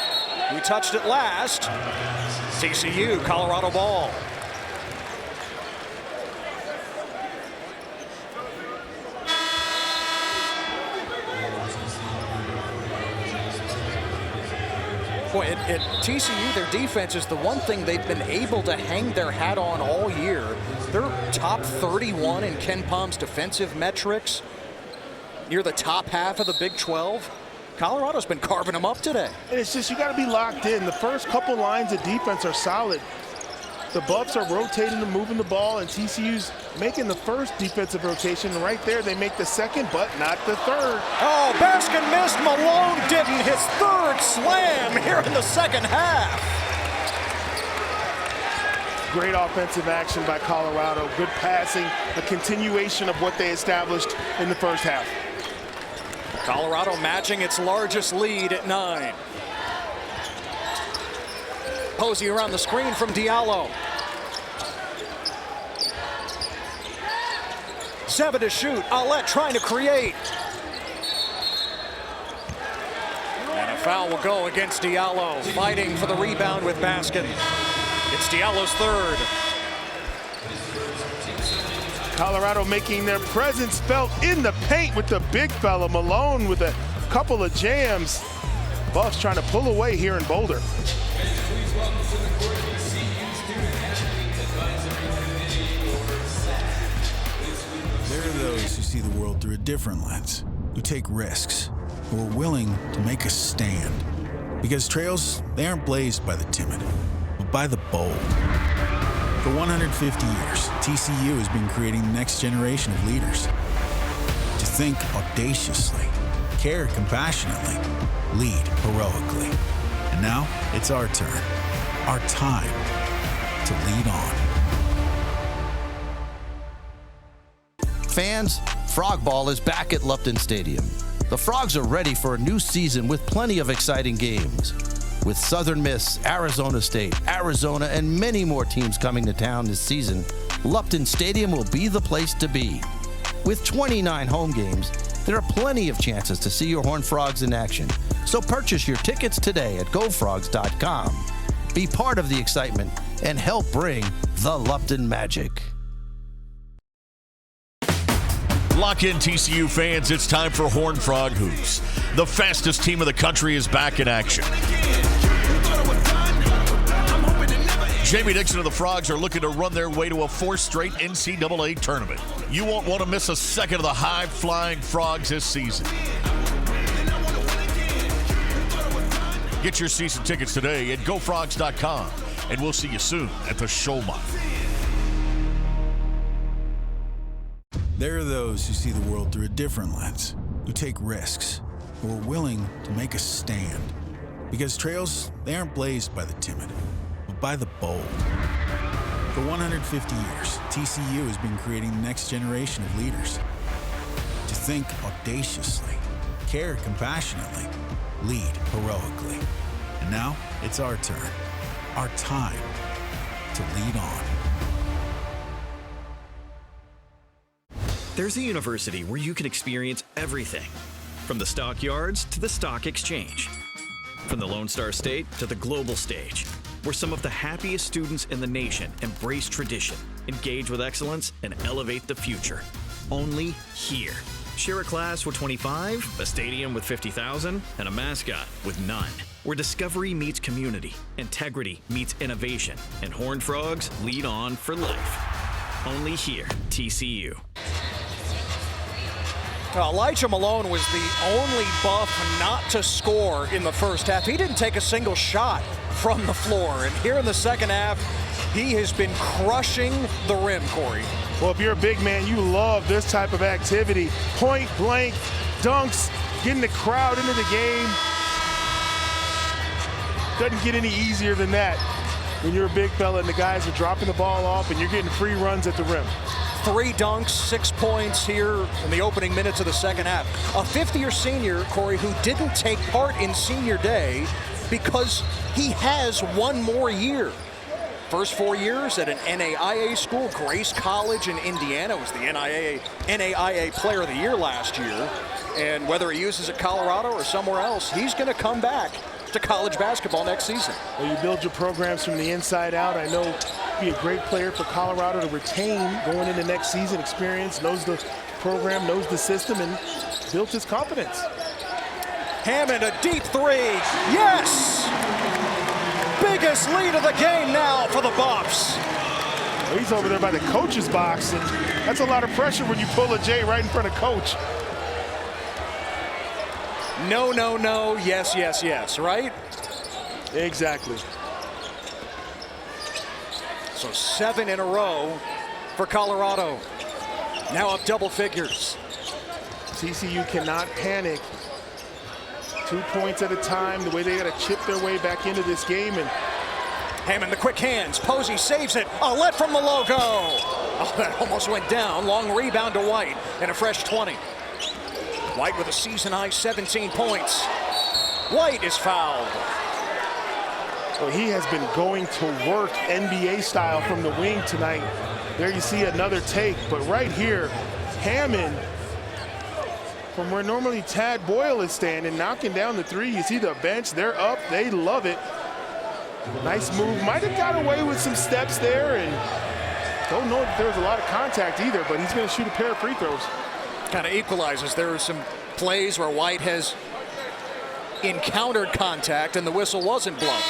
A: He touched it last. TCU, Colorado ball. Boy, at TCU, their defense is the one thing they've been able to hang their hat on all year. They're top 31 in Ken Palm's defensive metrics, near the top half of the Big 12. Colorado's been carving them up today.
B: And it's just, you got to be locked in. The first couple lines of defense are solid. The Buffs are rotating and moving the ball, and TCU's making the first defensive rotation. Right there, they make the second, but not the third.
A: Oh, Baskin missed. Malone didn't. His third slam here in the second half.
B: Great offensive action by Colorado. Good passing, a continuation of what they established in the first half.
A: Colorado matching its largest lead at 9. Posey around the screen from Diallo. 7 to shoot. Alette trying to create. And a foul will go against Diallo, fighting for the rebound with Baskin. It's Diallo's third.
B: Colorado making their presence felt in the paint with the big fella. Malone with a couple of jams. Buffs trying to pull away here in Boulder.
G: There are those who see the world through a different lens, who take risks, who are willing to make a stand. Because trails, they aren't blazed by the timid, but by the bold. For 150 years, TCU has been creating the next generation of leaders. To think audaciously, care compassionately, lead heroically. And now, it's our turn, our time to lead on.
H: Fans, Frog Ball is back at Lupton Stadium. The Frogs are ready for a new season with plenty of exciting games. With Southern Miss, Arizona State, Arizona, and many more teams coming to town this season, Lupton Stadium will be the place to be. With 29 home games, there are plenty of chances to see your Horned Frogs in action. So purchase your tickets today at gofrogs.com. Be part of the excitement and help bring the Lupton magic.
C: Lock in, TCU fans. It's time for Horned Frog Hoops. The fastest team of the country is back in action. Jamie Dixon of the Frogs are looking to run their way to a 4th straight NCAA tournament. You won't want to miss a second of the high-flying Frogs this season. Get your season tickets today at gofrogs.com, and we'll see you soon at the Showmont.
G: There are those who see the world through a different lens, who take risks, who are willing to make a stand. Because trails, they aren't blazed by the timid, but by the bold. For 150 years, TCU has been creating the next generation of leaders. To think audaciously, care compassionately, lead heroically. And now, it's our turn, our time to lead on.
I: There's a university where you can experience everything, from the stockyards to the stock exchange, from the Lone Star State to the global stage, where some of the happiest students in the nation embrace tradition, engage with excellence, and elevate the future. Only here. Share a class with 25, a stadium with 50,000, and a mascot with none. Where discovery meets community, integrity meets innovation, and Horned Frogs lead on for life. Only here, TCU.
A: Elijah Malone was the only Buff not to score in the first half. He didn't take a single shot from the floor. And here in the second half, he has been crushing the rim, Corey.
B: Well, if you're a big man, you love this type of activity. Point blank, dunks, getting the crowd into the game. Doesn't get any easier than that when you're a big fella and the guys are dropping the ball off and you're getting free runs at the rim.
A: 3 dunks, 6 points here in the opening minutes of the second half. A fifth-year senior, Corey, who didn't take part in senior day because he has one more year. First 4 years at an NAIA school, Grace College in Indiana, was the NAIA Player of the Year last year. And whether he uses it at Colorado or somewhere else, he's going to come back to college basketball next season.
B: Well, you build your programs from the inside out. I know he'd be a great player for Colorado to retain going into next season. Experience, knows the program, knows the system, and built his confidence.
A: Hammond, a deep 3. Yes! Biggest lead of the game now for the Buffs.
B: Well, he's over there by the coach's box, and that's a lot of pressure when you pull a J right in front of coach.
A: No, no, no, yes, yes, yes, right?
B: Exactly.
A: So 7 in a row for Colorado. Now up double figures.
B: TCU cannot panic. 2 points at a time, the way they got to chip their way back into this game. And
A: Hammond, the quick hands. Posey saves it. Alette from the logo. Oh, that almost went down. Long rebound to White and a fresh 20. White with a season-high 17 points. White is fouled.
B: Well, he has been going to work NBA style from the wing tonight. There you see another take, but right here, Hammond, from where normally Tad Boyle is standing, knocking down the three. You see the bench, they're up, they love it. Nice move, might have got away with some steps there, and don't know if there was a lot of contact either, but he's gonna shoot a pair of free throws.
A: Kind of equalizes. There are some plays where White has encountered contact and the whistle wasn't blown.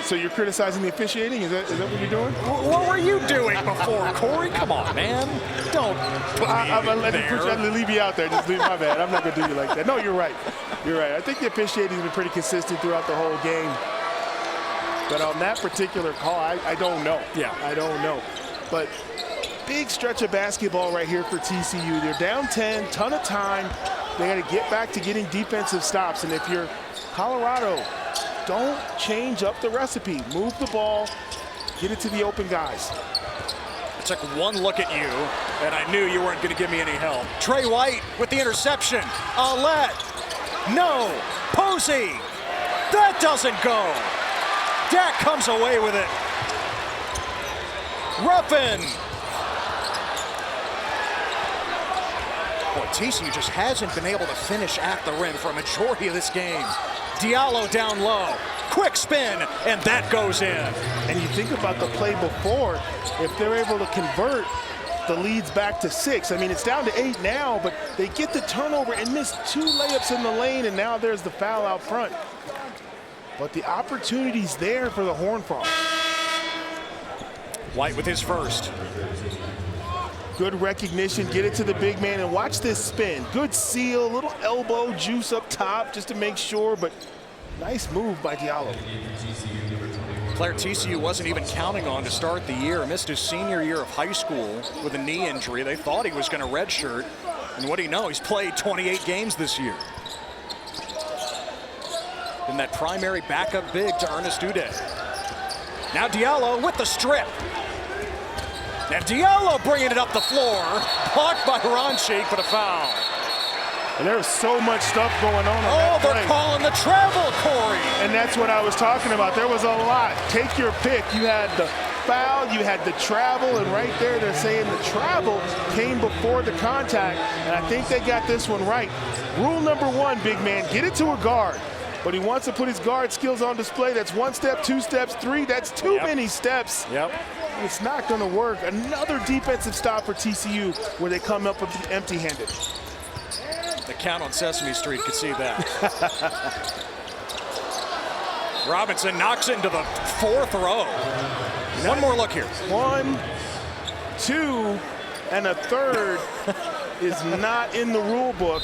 B: So you're criticizing the officiating? Is that what you're doing?
A: What were you doing before, Corey? Come on, man. Don't put me
B: I'm gonna leave you out there. Just leave my bad. I'm not gonna do you like that. No, you're right. You're right. I think the officiating has been pretty consistent throughout the whole game. But on that particular call, I don't know.
A: Yeah.
B: I don't know. But big stretch of basketball right here for TCU. They're down 10, ton of time. They got to get back to getting defensive stops. And if you're Colorado, don't change up the recipe. Move the ball, get it to the open guys.
A: I took one look at you, and I knew you weren't going to give me any help. Trey White with the interception. Alette. No. Posey. That doesn't go. Dak comes away with it. Ruffin. Boy, TCU just hasn't been able to finish at the rim for a majority of this game. Diallo down low. Quick spin, and that goes in.
B: And you think about the play before, if they're able to convert, the lead's back to 6. I mean, it's down to 8 now, but they get the turnover and miss 2 layups in the lane, and now there's the foul out front. But the opportunity's there for the Horned Frogs.
A: White with his first.
B: Good recognition, get it to the big man, and watch this spin. Good seal, little elbow juice up top just to make sure, but nice move by Diallo.
A: Player TCU wasn't even counting on to start the year. Missed his senior year of high school with a knee injury. They thought he was going to redshirt, and what do you know? He's played 28 games this year. Been that primary backup big to Ernest Uday. Now Diallo with the strip. And Diallo bringing it up the floor. Blocked by Ronchik, but a foul.
B: And there's so much stuff going on
A: that
B: play.
A: They're calling the travel, Corey.
B: And that's what I was talking about. There was a lot. Take your pick. You had the foul, you had the travel, and right there they're saying the travel came before the contact. And I think they got this one right. Rule number 1, big man, get it to a guard. But he wants to put his guard skills on display. That's 1 step, 2 steps, 3. That's too many steps. It's not going to work. Another defensive stop for TCU where they come up empty-handed.
A: The count on Sesame Street could see that. Robinson knocks into the 4th row. One more look here.
B: 1, 2, and a 3rd is not in the rule book.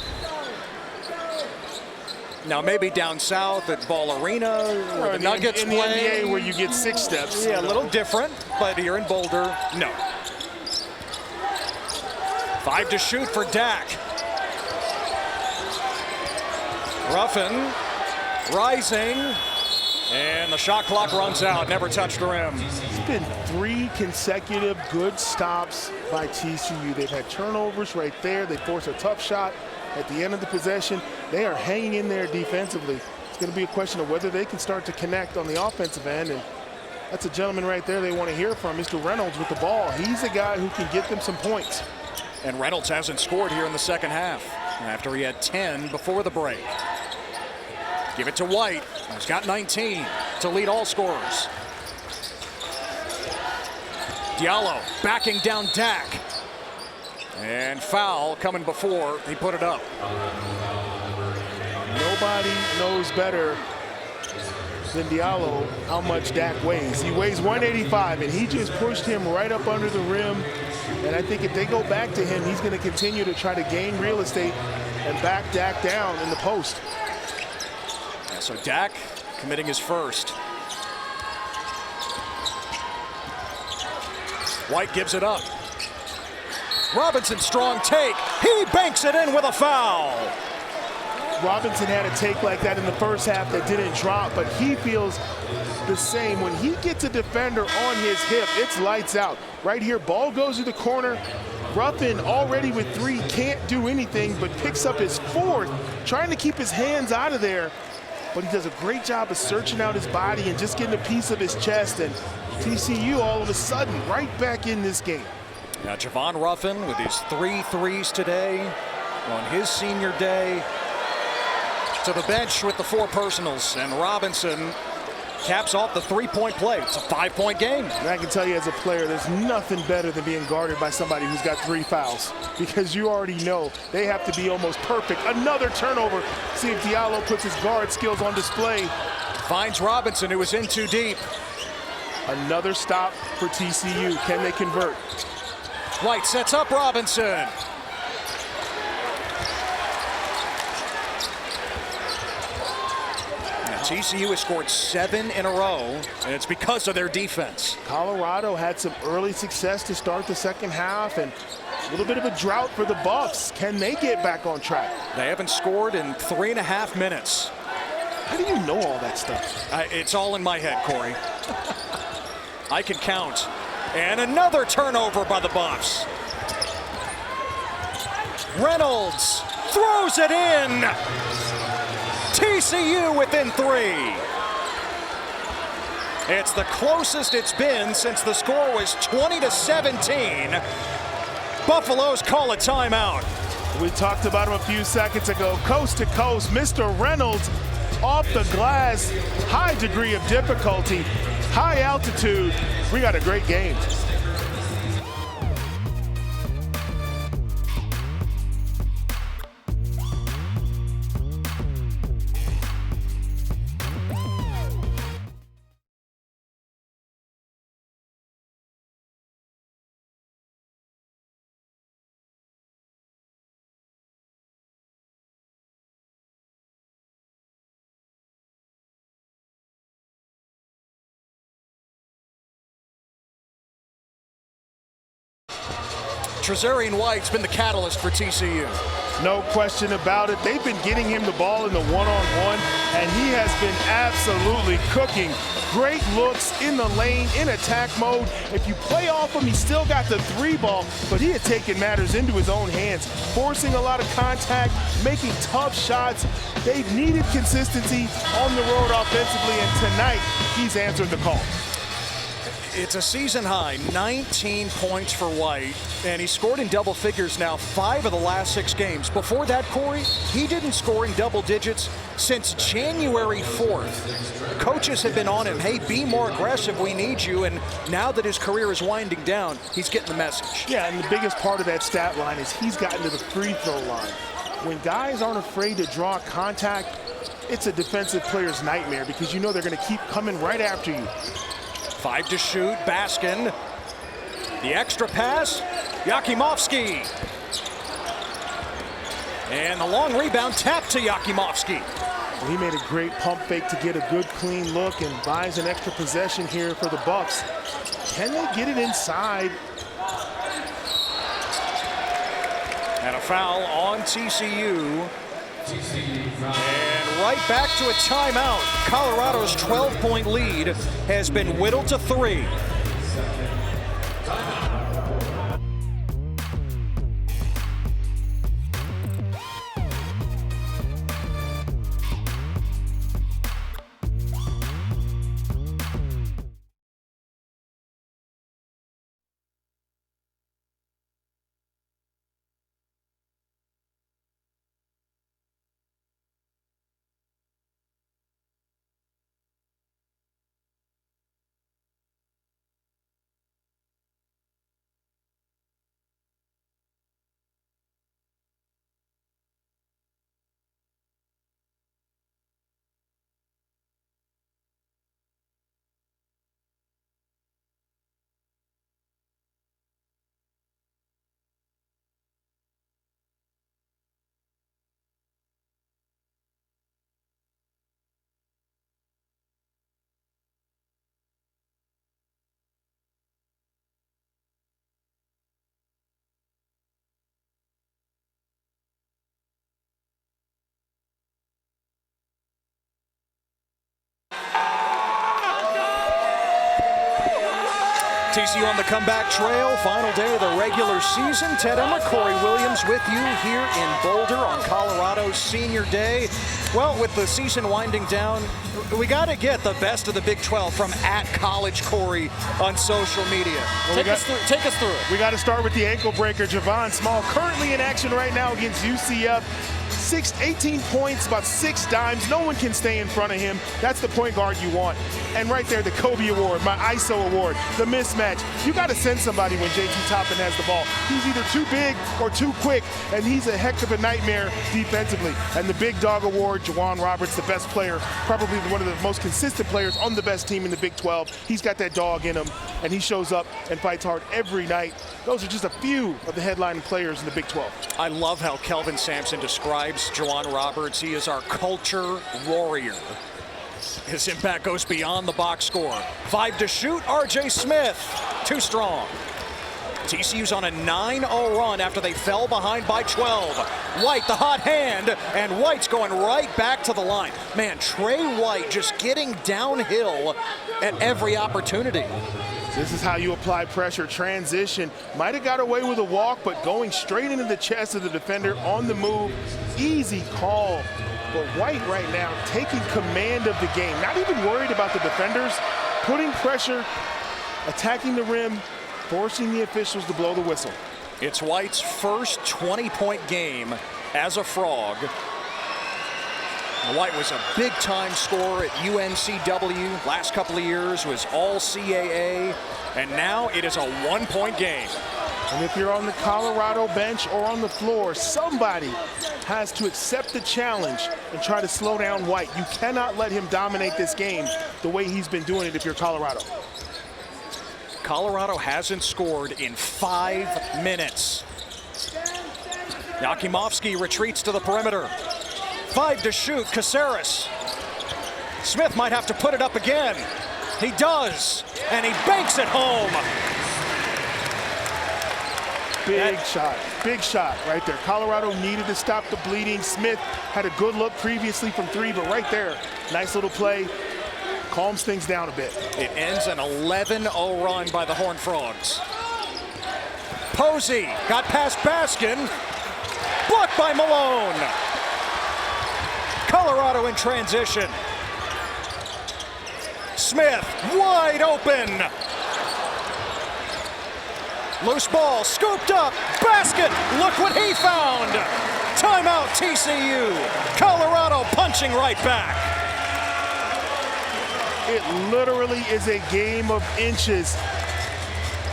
A: Now maybe down south at Ball Arena where the Nuggets
B: in the
A: play.
B: NBA where you get 6 steps.
A: Yeah, a little different, but here in Boulder, no. 5 to shoot for Dak. Ruffin rising, and the shot clock runs out. Never touched the rim.
B: It's been 3 consecutive good stops by TCU. They've had turnovers right there. They force a tough shot at the end of the possession. They are hanging in there defensively. It's going to be a question of whether they can start to connect on the offensive end, and that's a gentleman right there they want to hear from, Mr. Reynolds with the ball. He's a guy who can get them some points.
A: And Reynolds hasn't scored here in the second half after he had 10 before the break. Give it to White. He's got 19 to lead all scorers. Diallo backing down Dak. And foul coming before he put it up.
B: Nobody knows better than Diallo how much Dak weighs. He weighs 185, and he just pushed him right up under the rim. And I think if they go back to him, he's going to continue to try to gain real estate and back Dak down in the post.
A: Yeah, so Dak committing his first. White gives it up. Robinson, strong take. He banks it in with a foul.
B: Robinson had a take like that in the first half that didn't drop, but he feels the same. When he gets a defender on his hip, it's lights out. Right here, ball goes to the corner. Ruffin already with 3, can't do anything, but picks up his 4th, trying to keep his hands out of there. but he does a great job of searching out his body and just getting a piece of his chest. And TCU all of a sudden right back in this game.
A: Now Javon Ruffin with his 3 threes today on his senior day. To the bench with the 4 personals, and Robinson caps off the 3-point play. It's a 5-point game.
B: And I can tell you as a player, there's nothing better than being guarded by somebody who's got 3 fouls, because you already know they have to be almost perfect. Another turnover. See if Diallo puts his guard skills on display.
A: Finds Robinson, who was in too deep.
B: Another stop for TCU. Can they convert?
A: White sets up Robinson. TCU has scored 7 in a row, and it's because of their defense.
B: Colorado had some early success to start the second half, and a little bit of a drought for the Buffs. Can they get back on track?
A: They haven't scored in 3.5 minutes.
B: How do you know all that stuff?
A: It's all in my head, Corey. I can count. And another turnover by the Buffs. Reynolds throws it in. TCU within 3. It's the closest it's been since the score was 20-17. Buffaloes call a timeout.
B: We talked about him a few seconds ago. Coast to coast, Mr. Reynolds off the glass. High degree of difficulty, high altitude. We got a great game.
A: Trezarian White's been the catalyst for TCU.
B: No question about it. They've been getting him the ball in the one-on-one, and he has been absolutely cooking. Great looks in the lane, in attack mode. If you play off him, he's still got the 3 ball, but he had taken matters into his own hands, forcing a lot of contact, making tough shots. They've needed consistency on the road offensively, and tonight he's answered the call.
A: It's a season high, 19 points for White, and he scored in double figures now 5 of the last 6 games. Before that, Corey, he didn't score in double digits since January 4th. Coaches have been on him, hey, be more aggressive, we need you, and now that his career is winding down, he's getting the message.
B: Yeah, and the biggest part of that stat line is he's gotten to the free throw line. When guys aren't afraid to draw contact, it's a defensive player's nightmare, because you know they're going to keep coming right after you.
A: 5 to shoot, Baskin. The extra pass, Yakimovsky. And the long rebound tap to Yakimovsky.
B: Well, he made a great pump fake to get a good clean look and buys an extra possession here for the Bucks. Can they get it inside?
A: And a foul on TCU. And right back to a timeout. Colorado's 12-point lead has been whittled to 3. TCU on the comeback trail, final day of the regular season. Ted Emmer, Corey Williams with you here in Boulder on Colorado's senior day. Well, with the season winding down, we got to get the best of the Big 12 from @CollegeCorey on social media.
B: Well,
A: Take us through it.
B: We got to start with the ankle breaker, Javon Small, currently in action right now against UCF. 18 points, about 6 dimes. No one can stay in front of him. That's the point guard you want. And right there, the Kobe Award, my ISO Award, the mismatch. You got to send somebody when JT Toppin has the ball. He's either too big or too quick, and he's a heck of a nightmare defensively. And the Big Dog Award, Juwan Roberts, the best player, probably one of the most consistent players on the best team in the Big 12. He's got that dog in him, and he shows up and fights hard every night. Those are just a few of the headlining players in the Big 12.
A: I love how Kelvin Sampson describes Juwan Roberts. He is our culture warrior. His impact goes beyond the box score. 5 to shoot, RJ Smith, too strong. TCU's on a 9-0 run after they fell behind by 12. White, the hot hand, and White's going right back to the line. Man, Trey White just getting downhill at every opportunity.
B: This is how you apply pressure. Transition. Might have got away with a walk, but going straight into the chest of the defender on the move. Easy call. But White right now taking command of the game. Not even worried about the defenders. Putting pressure, attacking the rim, forcing the officials to blow the whistle.
A: It's White's first 20-point game as a Frog. White was a big-time scorer at UNCW. Last couple of years was all CAA, and now it is a 1-point game.
B: And if you're on the Colorado bench or on the floor, somebody has to accept the challenge and try to slow down White. You cannot let him dominate this game the way he's been doing it if you're Colorado.
A: Colorado hasn't scored in 5 minutes. Yakimovsky retreats to the perimeter. 5 to shoot, Caceres. Smith might have to put it up again. He does, and he banks it home.
B: Big shot right there. Colorado needed to stop the bleeding. Smith had a good look previously from 3, but right there, nice little play. Calms things down a bit.
A: It ends an 11-0 run by the Horned Frogs. Posey got past Baskin. Blocked by Malone. Colorado in transition. Smith wide open. Loose ball scooped up. Basket. Look what he found. Timeout TCU. Colorado punching right back.
B: It literally is a game of inches.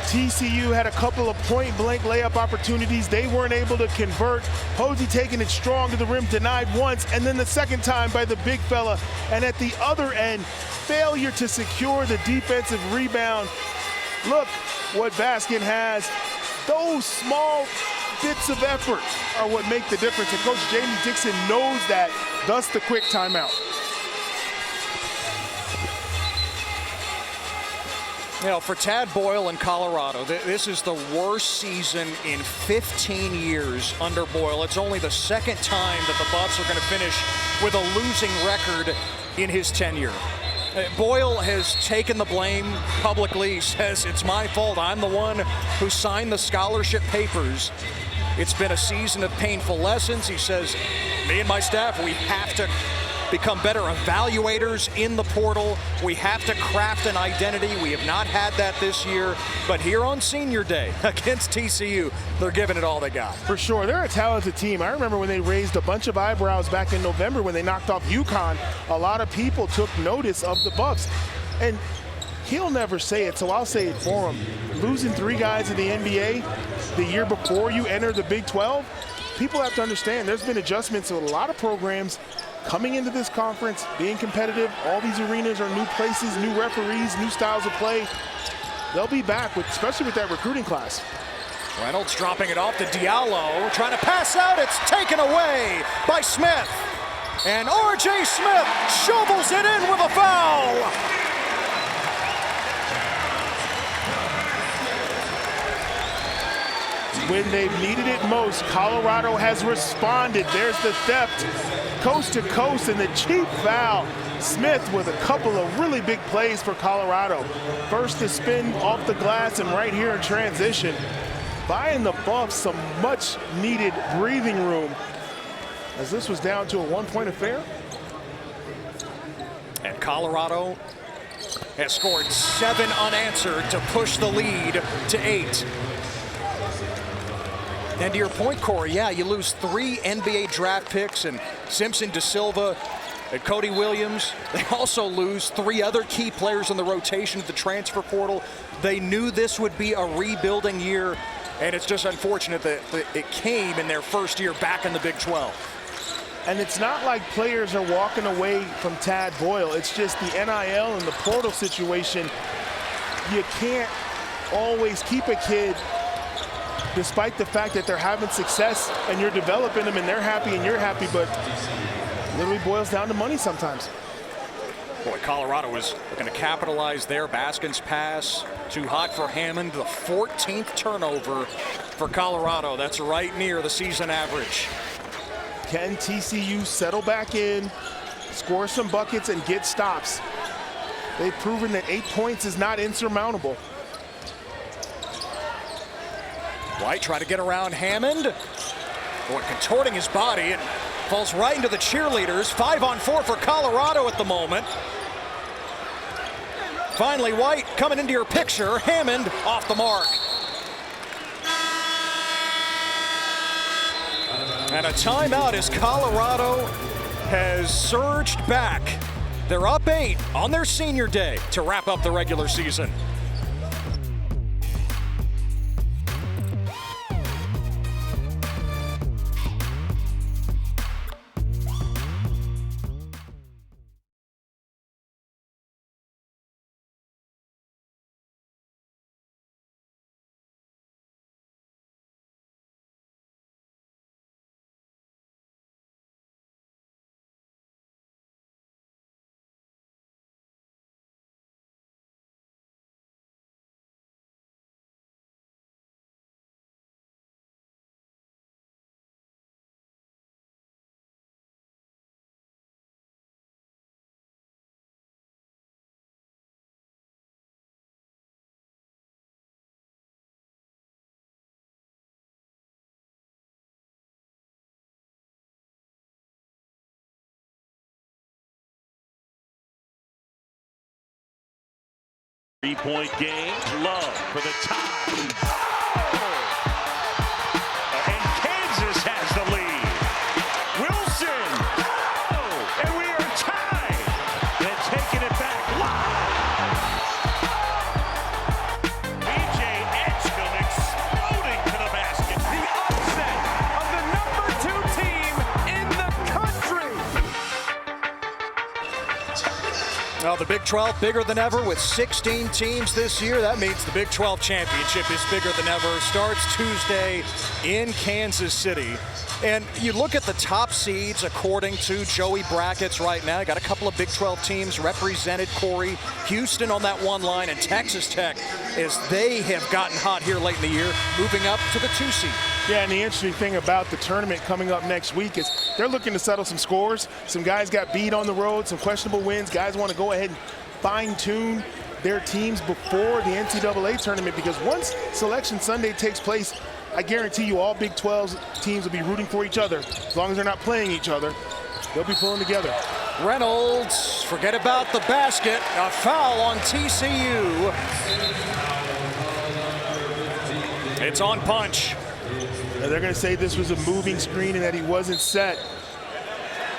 B: TCU had a couple of point-blank layup opportunities. They weren't able to convert. Posey taking it strong to the rim, denied once, and then the second time by the big fella. And at the other end, failure to secure the defensive rebound. Look what Baskin has. Those small bits of effort are what make the difference. And Coach Jamie Dixon knows that, thus the quick timeout.
A: You know, for Tad Boyle in Colorado, this is the worst season in 15 years under Boyle. It's only the second time that the Buffs are going to finish with a losing record in his tenure. Boyle has taken the blame publicly. He says, it's my fault. I'm the one who signed the scholarship papers. It's been a season of painful lessons. He says, me and my staff, we have to become better evaluators in the portal. We have to craft an identity. We have not had that this year, but here on senior day against TCU, they're giving it all they got.
B: For sure, they're a talented team. I remember when they raised a bunch of eyebrows back in November when they knocked off UConn. A lot of people took notice of the Buffs, and he'll never say it, so I'll say it for him. Losing 3 guys in the NBA the year before you enter the Big 12, people have to understand there's been adjustments to a lot of programs coming into this conference, being competitive. All these arenas are new places, new referees, new styles of play. They'll be back, especially with that recruiting class.
A: Reynolds dropping it off to Diallo, trying to pass out. It's taken away by Smith. And RJ Smith shovels it in with a foul.
B: When they've needed it most, Colorado has responded. There's the theft, coast to coast, and the cheap foul. Smith with a couple of really big plays for Colorado. First the spin off the glass, and right here in transition, buying the Buffs some much needed breathing room, as this was down to a 1-point affair.
A: And Colorado has scored 7 unanswered to push the lead to 8. And to your point, Corey, yeah, you lose 3 NBA draft picks and Simpson, De Silva, and Cody Williams. They also lose 3 other key players in the rotation of the transfer portal. They knew this would be a rebuilding year, and it's just unfortunate that it came in their first year back in the Big 12.
B: And it's not like players are walking away from Tad Boyle. It's just the NIL and the portal situation. You can't always keep a kid despite the fact that they're having success and you're developing them and they're happy and you're happy, but literally boils down to money sometimes.
A: Boy, Colorado was going to capitalize there. Baskin's pass, too hot for Hammond. The 14th turnover for Colorado. That's right near the season average.
B: Can TCU settle back in, score some buckets, and get stops? They've proven that 8 points is not insurmountable.
A: White try to get around Hammond. Boy, contorting his body and falls right into the cheerleaders. 5-on-4 for Colorado at the moment. Finally, White coming into your picture. Hammond off the mark. And a timeout as Colorado has surged back. They're up 8 on their senior day to wrap up the regular season.
J: Three-point game, Love for the tie. Oh! And Kansas has the lead. Wilson, oh! And we are tied. Then taking it back live. BJ Edgecombe exploding to the basket.
K: The upset of the #2 team in the country.
A: Well, the Big 12 bigger than ever with 16 teams this year. That means the Big 12 championship is bigger than ever. Starts Tuesday in Kansas City. And you look at the top seeds according to Joey brackets right now. You got a couple of Big 12 teams represented, Corey. Houston on that one line and Texas Tech as they have gotten hot here late in the year, moving up to the 2 seed.
B: Yeah, and the interesting thing about the tournament coming up next week is they're looking to settle some scores. Some guys got beat on the road, some questionable wins. Guys want to go ahead and fine-tune their teams before the NCAA tournament, because once Selection Sunday takes place, I guarantee you all Big 12 teams will be rooting for each other. As long as they're not playing each other, they'll be pulling together.
A: Reynolds, forget about the basket. A foul on TCU. It's on Punch.
B: Now they're going to say this was a moving screen and that he wasn't set.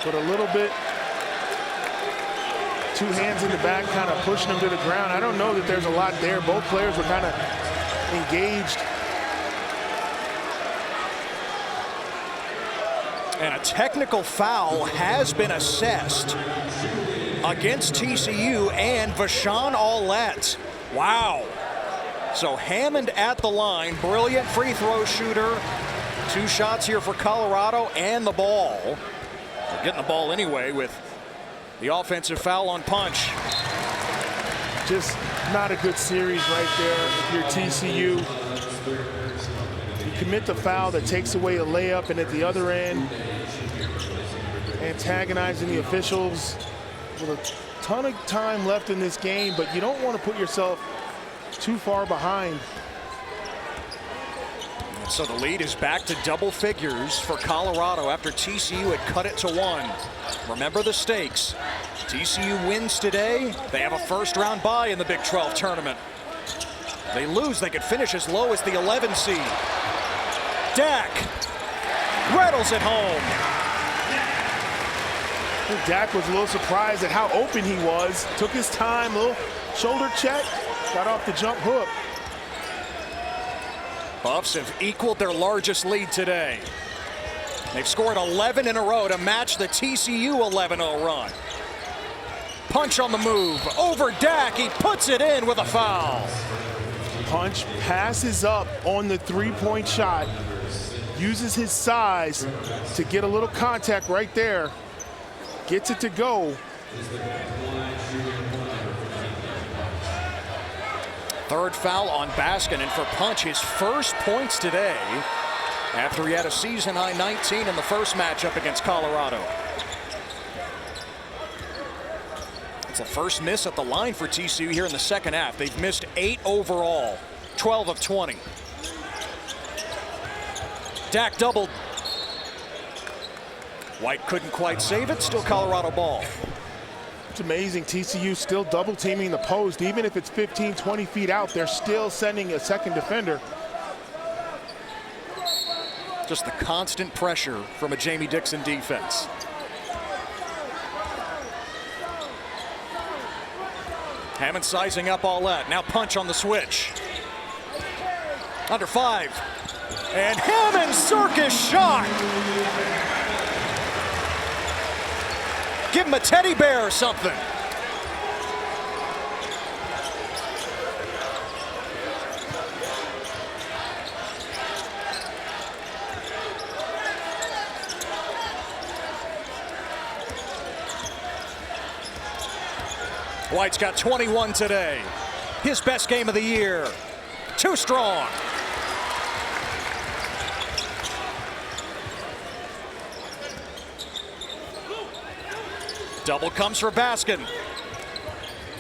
B: But a little bit, 2 hands in the back, kind of pushing him to the ground. I don't know that there's a lot there. Both players were kind of engaged.
A: And a technical foul has been assessed against TCU and Vashon Aulette. Wow. So Hammond at the line, brilliant free throw shooter. 2 shots here for Colorado and the ball. They're getting the ball anyway with the offensive foul on Punch.
B: Just not a good series right there if you're TCU. You commit the foul that takes away a layup, and at the other end, antagonizing the officials with a ton of time left in this game, but you don't want to put yourself too far behind.
A: So the lead is back to double figures for Colorado after TCU had cut it to 1. Remember the stakes. TCU wins today. They have a first-round bye in the Big 12 tournament. They lose, they could finish as low as the 11 seed. Dak rattles it home.
B: Dak was a little surprised at how open he was. Took his time, little shoulder check, got off the jump hook.
A: Buffs have equaled their largest lead today. They've scored 11 in a row to match the TCU 11-0 run. Punch on the move, over Dak, he puts it in with a foul.
B: Punch passes up on the three-point shot, uses his size to get a little contact right there, gets it to go.
A: Third foul on Baskin, and for Punch, his first points today after he had a season-high 19 in the first matchup against Colorado. It's the first miss at the line for TCU here in the second half. They've missed 8 overall, 12 of 20. Dak doubled. White couldn't quite save it, still Colorado ball.
B: It's amazing, TCU still double teaming the post. Even if it's 15, 20 feet out, they're still sending a second defender.
A: Just the constant pressure from a Jamie Dixon defense. Hammond sizing up Aulette. Now Punch on the switch. Under 5. And Hammond circus shot. Give him a teddy bear or something. White's got 21 today. His best game of the year. Too strong. Double comes for Baskin.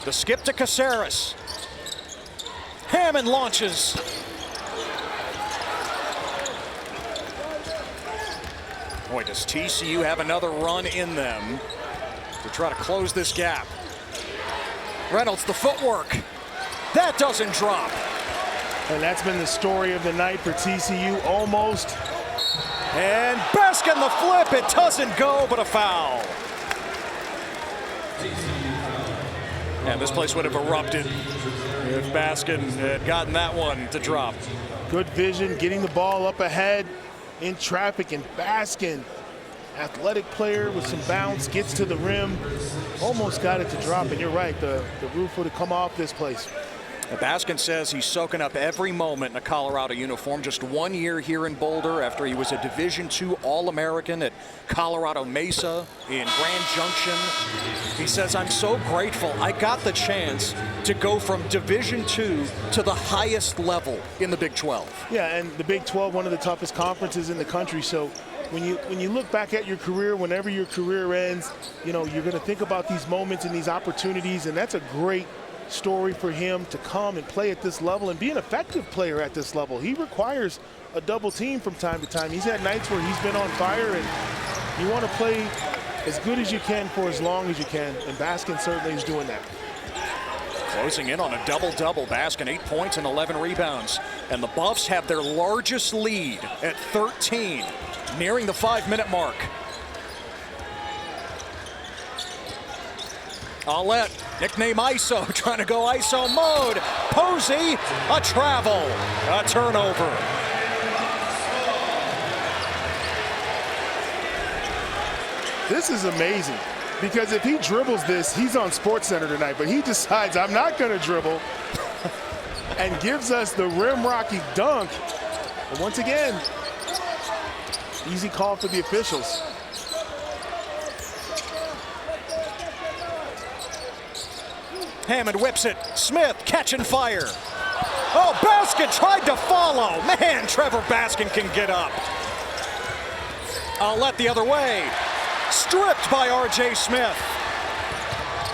A: The skip to Caceres. Hammond launches. Boy, does TCU have another run in them to try to close this gap. Reynolds, the footwork. That doesn't drop.
B: And that's been the story of the night for TCU, almost.
A: And Baskin the flip, it doesn't go, but a foul. And this place would have erupted if Baskin had gotten that one to drop.
B: Good vision, getting the ball up ahead in traffic, and Baskin, athletic player with some bounce, gets to the rim, almost got it to drop, and you're right, the roof would have come off this place.
A: Baskin says he's soaking up every moment in a Colorado uniform. Just 1 year here in Boulder after he was a Division II All-American at Colorado Mesa in Grand Junction. He says, I'm so grateful I got the chance to go from Division II to the highest level in the Big 12.
B: Yeah, and the Big 12, one of the toughest conferences in the country. So when you look back at your career, whenever your career ends, you know, you're going to think about these moments and these opportunities, and that's a great story for him to come and play at this level and be an effective player at this level. He requires a double team from time to time. He's had nights where he's been on fire, and you want to play as good as you can for as long as you can, and Baskin certainly is doing that.
A: Closing in on a double-double. Baskin 8 points and 11 rebounds. And the Buffs have their largest lead at 13, nearing the 5-minute mark. Aulette, nickname ISO, trying to go ISO mode. Posey, a travel, a turnover.
B: This is amazing, because if he dribbles this, he's on SportsCenter tonight, but he decides, I'm not going to dribble, and gives us the rim-rocky dunk. And once again, easy call for the officials.
A: Hammond whips it. Smith catching fire. Oh, Baskin tried to follow. Man, Trevor Baskin can get up. Aulette the other way. Stripped by R.J. Smith.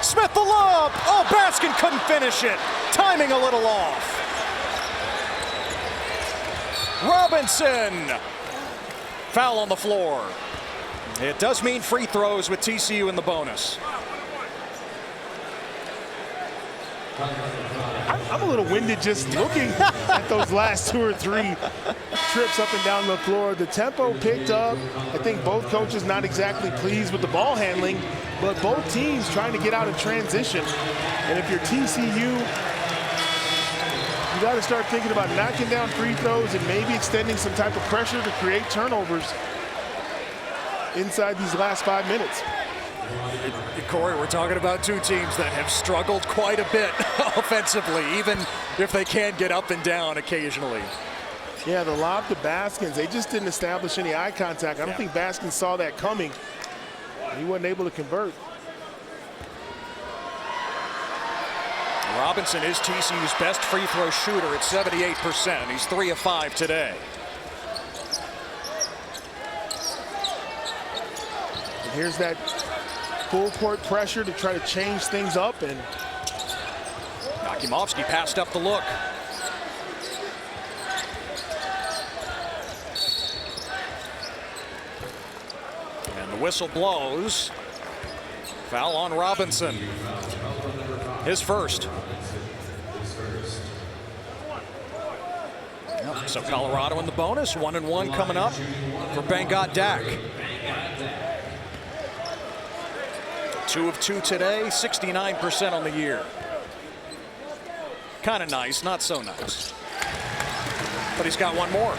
A: Smith the lob. Oh, Baskin couldn't finish it. Timing a little off. Robinson. Foul on the floor. It does mean free throws with TCU in the bonus.
B: I'm a little winded just looking at those last 2 or 3 trips up and down the floor. The tempo picked up. I think both coaches not exactly pleased with the ball handling, but both teams trying to get out of transition. And if you're TCU, you got to start thinking about knocking down free throws and maybe extending some type of pressure to create turnovers inside these last 5 minutes.
A: Corey, we're talking about 2 teams that have struggled quite a bit offensively, even if they can get up and down occasionally.
B: Yeah, the lob to Baskins, they just didn't establish any eye contact. I don't think Baskins saw that coming. He wasn't able to convert.
A: Robinson is TCU's best free throw shooter at 78%. He's 3 of 5 today.
B: And here's that full court pressure to try to change things up, and
A: Nakimovsky passed up the look. And the whistle blows. Foul on Robinson. His first. Yep, so Colorado in the bonus, 1-1 coming up for Bengot Dak. 2 of 2 today, 69% on the year. Kind of nice, not so nice. But he's got one more.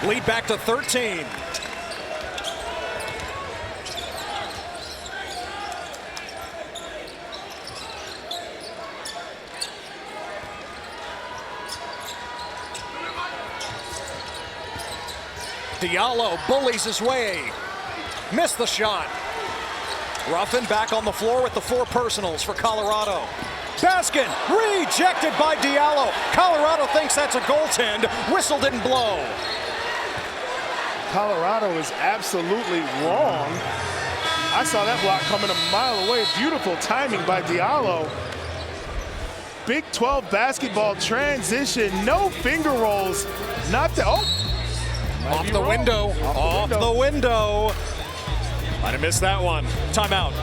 A: Lead back to 13. Diallo bullies his way. Missed the shot. Ruffin back on the floor with the 4 personals for Colorado. Baskin rejected by Diallo. Colorado thinks that's a goaltend. Whistle didn't blow.
B: Colorado is absolutely wrong. I saw that block coming a mile away. Beautiful timing by Diallo. Big 12 basketball transition, no finger rolls. Not the,
A: off the window, off the window. Might have missed that one. Timeout.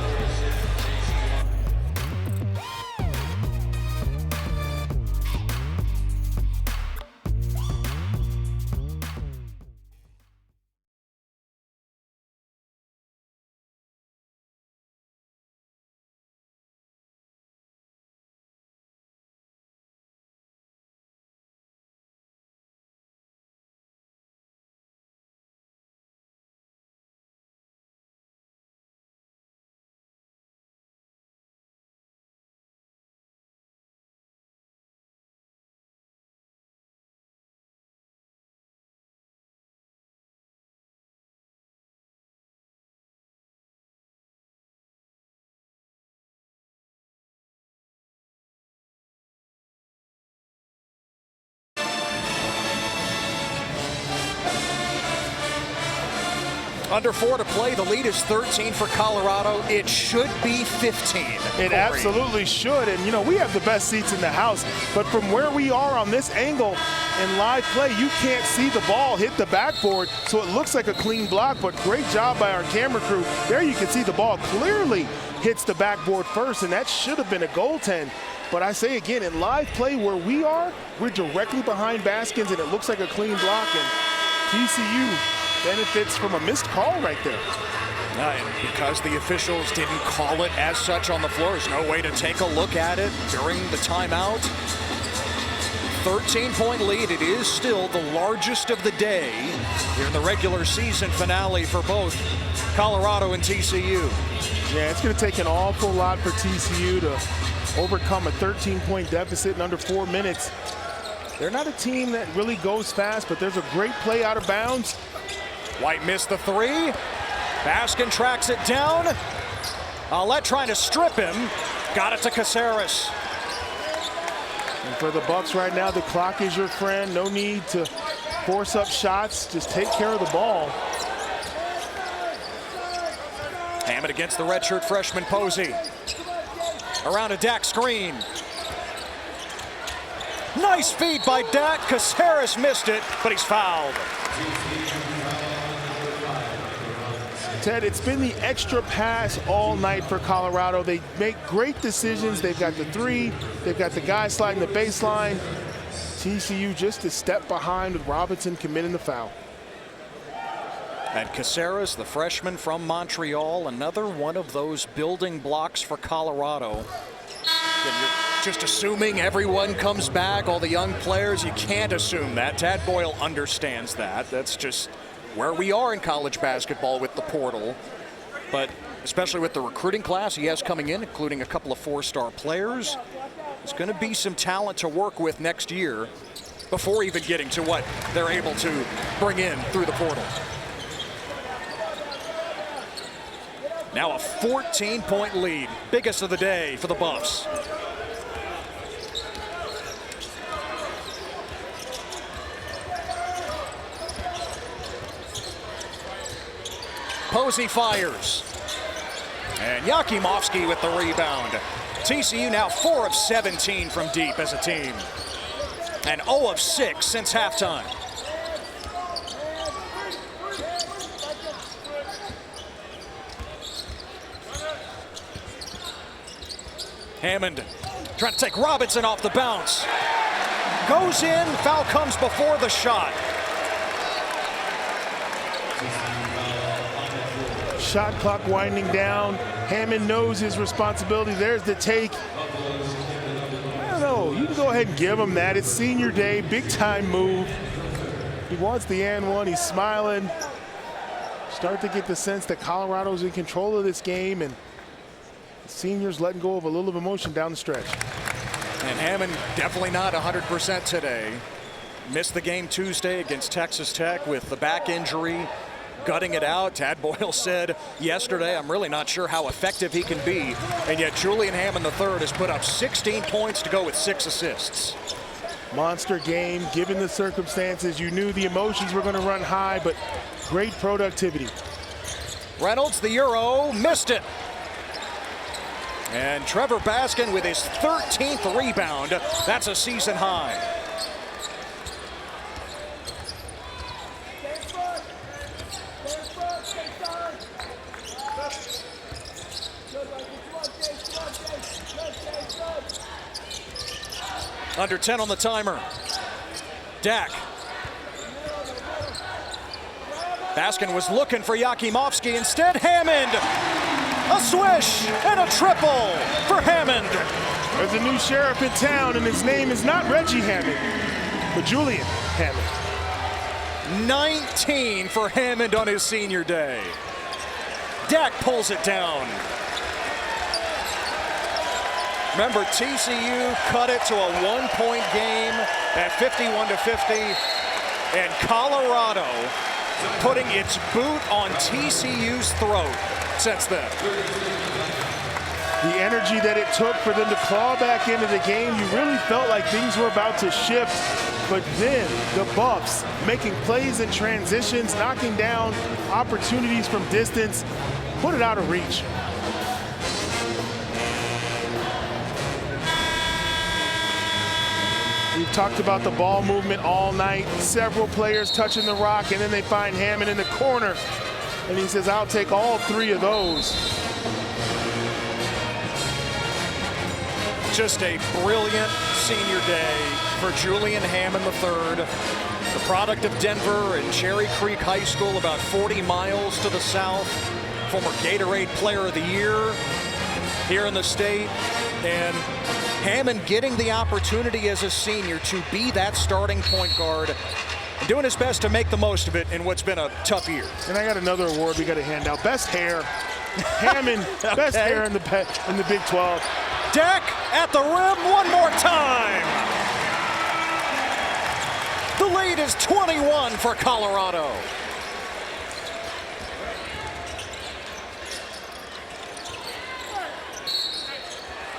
A: Under 4 to play. The lead is 13 for Colorado. It should be 15.
B: It absolutely should. And, you know, we have the best seats in the house. But from where we are on this angle in live play, you can't see the ball hit the backboard. So it looks like a clean block. But great job by our camera crew. There you can see the ball clearly hits the backboard first. And that should have been a goaltend. But I say again, in live play where we are, we're directly behind Baskins. And it looks like a clean block. And TCU benefits from a missed call right there.
A: And because the officials didn't call it as such on the floor, there's no way to take a look at it during the timeout. 13-point lead. It is still the largest of the day here in the regular season finale for both Colorado and TCU.
B: Yeah, it's going to take an awful lot for TCU to overcome a 13-point deficit in under 4 minutes. They're not a team that really goes fast, but there's a great play out of bounds.
A: White missed the 3. Baskin tracks it down. Aulette trying to strip him. Got it to Caceres.
B: And for the Bucks right now, the clock is your friend. No need to force up shots. Just take care of the ball.
A: Hammond against the redshirt freshman Posey. Around a Dak screen. Nice feed by Dak. Caceres missed it, but he's fouled.
B: Ted, it's been the extra pass all night for Colorado. They make great decisions. They've got the three. They've got the guy sliding the baseline. TCU just a step behind with Robinson committing the foul.
A: And Caceres, the freshman from Montreal, another one of those building blocks for Colorado. And you're just assuming everyone comes back, all the young players. You can't assume that. Tad Boyle understands that. That's just where we are in college basketball with the portal. But especially with the recruiting class he has coming in, including a couple of four-star players, there's going to be some talent to work with next year before even getting to what they're able to bring in through the portal. Now a 14-point lead, biggest of the day for the Buffs. Posey fires. And Yakimovsky with the rebound. TCU now 4 of 17 from deep as a team. And 0 of 6 since halftime. Hammond trying to take Robinson off the bounce. Goes in, foul comes before the shot.
B: Shot clock winding down. Hammond knows his responsibility. There's the take. I don't know, you can go ahead and give him that. It's senior day, big time move. He wants the and one, he's smiling. Start to get the sense that Colorado's in control of this game, and the seniors letting go of a little of emotion down the stretch.
A: And Hammond definitely not 100% today. Missed the game Tuesday against Texas Tech with the back injury, gutting it out. Tad Boyle said yesterday, I'm really not sure how effective he can be. And yet Julian Hammond III has put up 16 points to go with 6 assists.
B: Monster game, given the circumstances. You knew the emotions were going to run high, but great productivity.
A: Reynolds, the Euro, missed it. And Trevor Baskin with his 13th rebound. That's a season high. Under 10 on the timer. Dak. Baskin was looking for Yakimovsky. Instead, Hammond. A swish and a triple for Hammond.
B: There's a new sheriff in town, and his name is not Reggie Hammond, but Julian Hammond.
A: 19 for Hammond on his senior day. Dak pulls it down. Remember, TCU cut it to a 1-point game at 51-50, and Colorado putting its boot on TCU's throat since then.
B: The energy that it took for them to claw back into the game, you really felt like things were about to shift, but then the Buffs making plays and transitions, knocking down opportunities from distance, put it out of reach. We've talked about the ball movement all night, several players touching the rock, and then they find Hammond in the corner, and he says, I'll take all 3 of those.
A: Just a brilliant senior day for Julian Hammond III, the product of Denver and Cherry Creek High School, about 40 miles to the south, former Gatorade Player of the Year here in the state, and Hammond getting the opportunity as a senior to be that starting point guard and doing his best to make the most of it in what's been a tough year.
B: And I got another award we got to hand out. Best hair. Hammond, okay. Best hair in the Big 12.
A: Dak at the rim one more time. The lead is 21 for Colorado.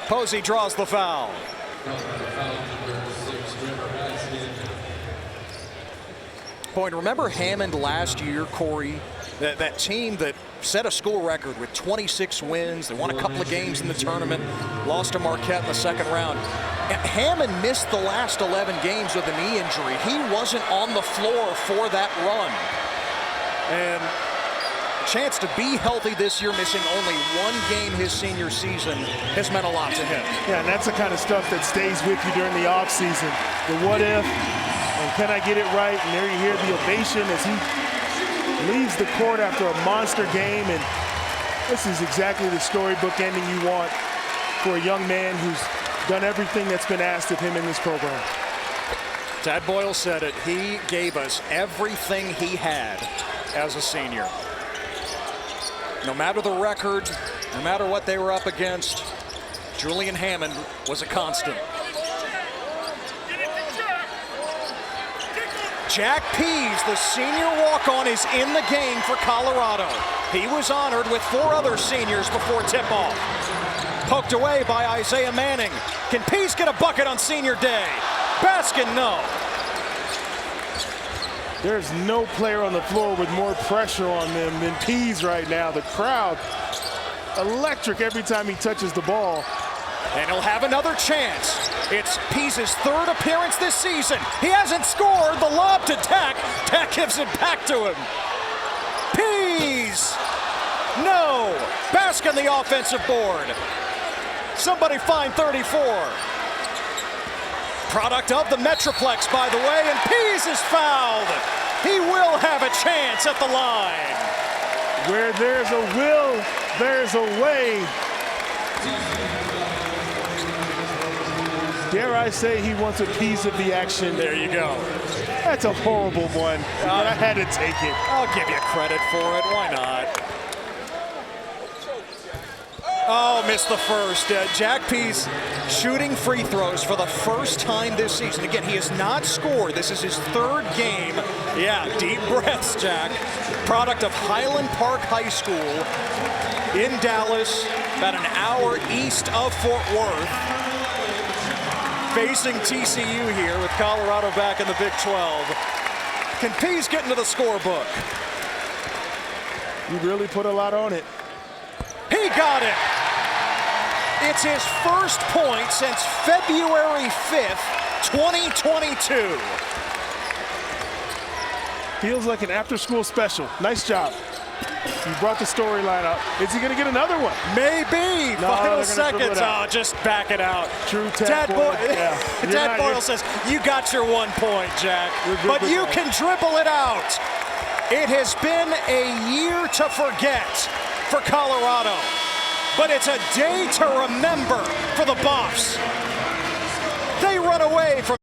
A: Posey draws the foul. Boy, remember Hammond last year, Corey? That team that set a school record with 26 wins. They won a couple of games in the tournament, lost to Marquette in the second round. Hammond missed the last 11 games with a knee injury. He wasn't on the floor for that run. And a chance to be healthy this year, missing only one game his senior season, has meant a lot to him.
B: Yeah, and that's the kind of stuff that stays with you during the offseason. The what if, and can I get it right? And there you hear the ovation as he leaves the court after a monster game. And this is exactly the storybook ending you want for a young man who's done everything that's been asked of him in this program.
A: Tad Boyle said it. He gave us everything he had as a senior. No matter the record, no matter what they were up against, Julian Hammond was a constant. Jack Pease, the senior walk-on, is in the game for Colorado. He was honored with 4 other seniors before tip-off. Poked away by Isaiah Manning. Can Pease get a bucket on senior day? Baskin, no.
B: There's no player on the floor with more pressure on them than Pease right now. The crowd electric every time he touches the ball.
A: And he'll have another chance. It's Pease's 3rd appearance this season. He hasn't scored. The lob to Tech. Tech gives it back to him. Pease! No! Baskin the offensive board. Somebody find 34. Product of the Metroplex, by the way, and Pease is fouled. He will have a chance at the line.
B: Where there's a will, there's a way. Dare I say he wants a piece of the action.
A: There you go.
B: That's a horrible one, but I had to take it.
A: I'll give you credit for it. Why not? Oh, missed the first. Jack Pease shooting free throws for the first time this season. Again, he has not scored. This is his 3rd game. Yeah, deep breaths, Jack. Product of Highland Park High School in Dallas, about an hour east of Fort Worth. Facing TCU here with Colorado back in the Big 12. Can Pease get into the scorebook?
B: You really put a lot on it.
A: He got it. It's his first point since February 5th, 2022.
B: Feels like an after-school special. Nice job. You brought the storyline up. Is he going to get another one?
A: Maybe.
B: No,
A: Final seconds. Oh, just back it out.
B: True Tad Boyle. Yeah.
A: Tad Boyle says, you got your 1 point, Jack. But you can dribble it out. It has been a year to forget for Colorado. But it's a day to remember for the Buffs. They run away from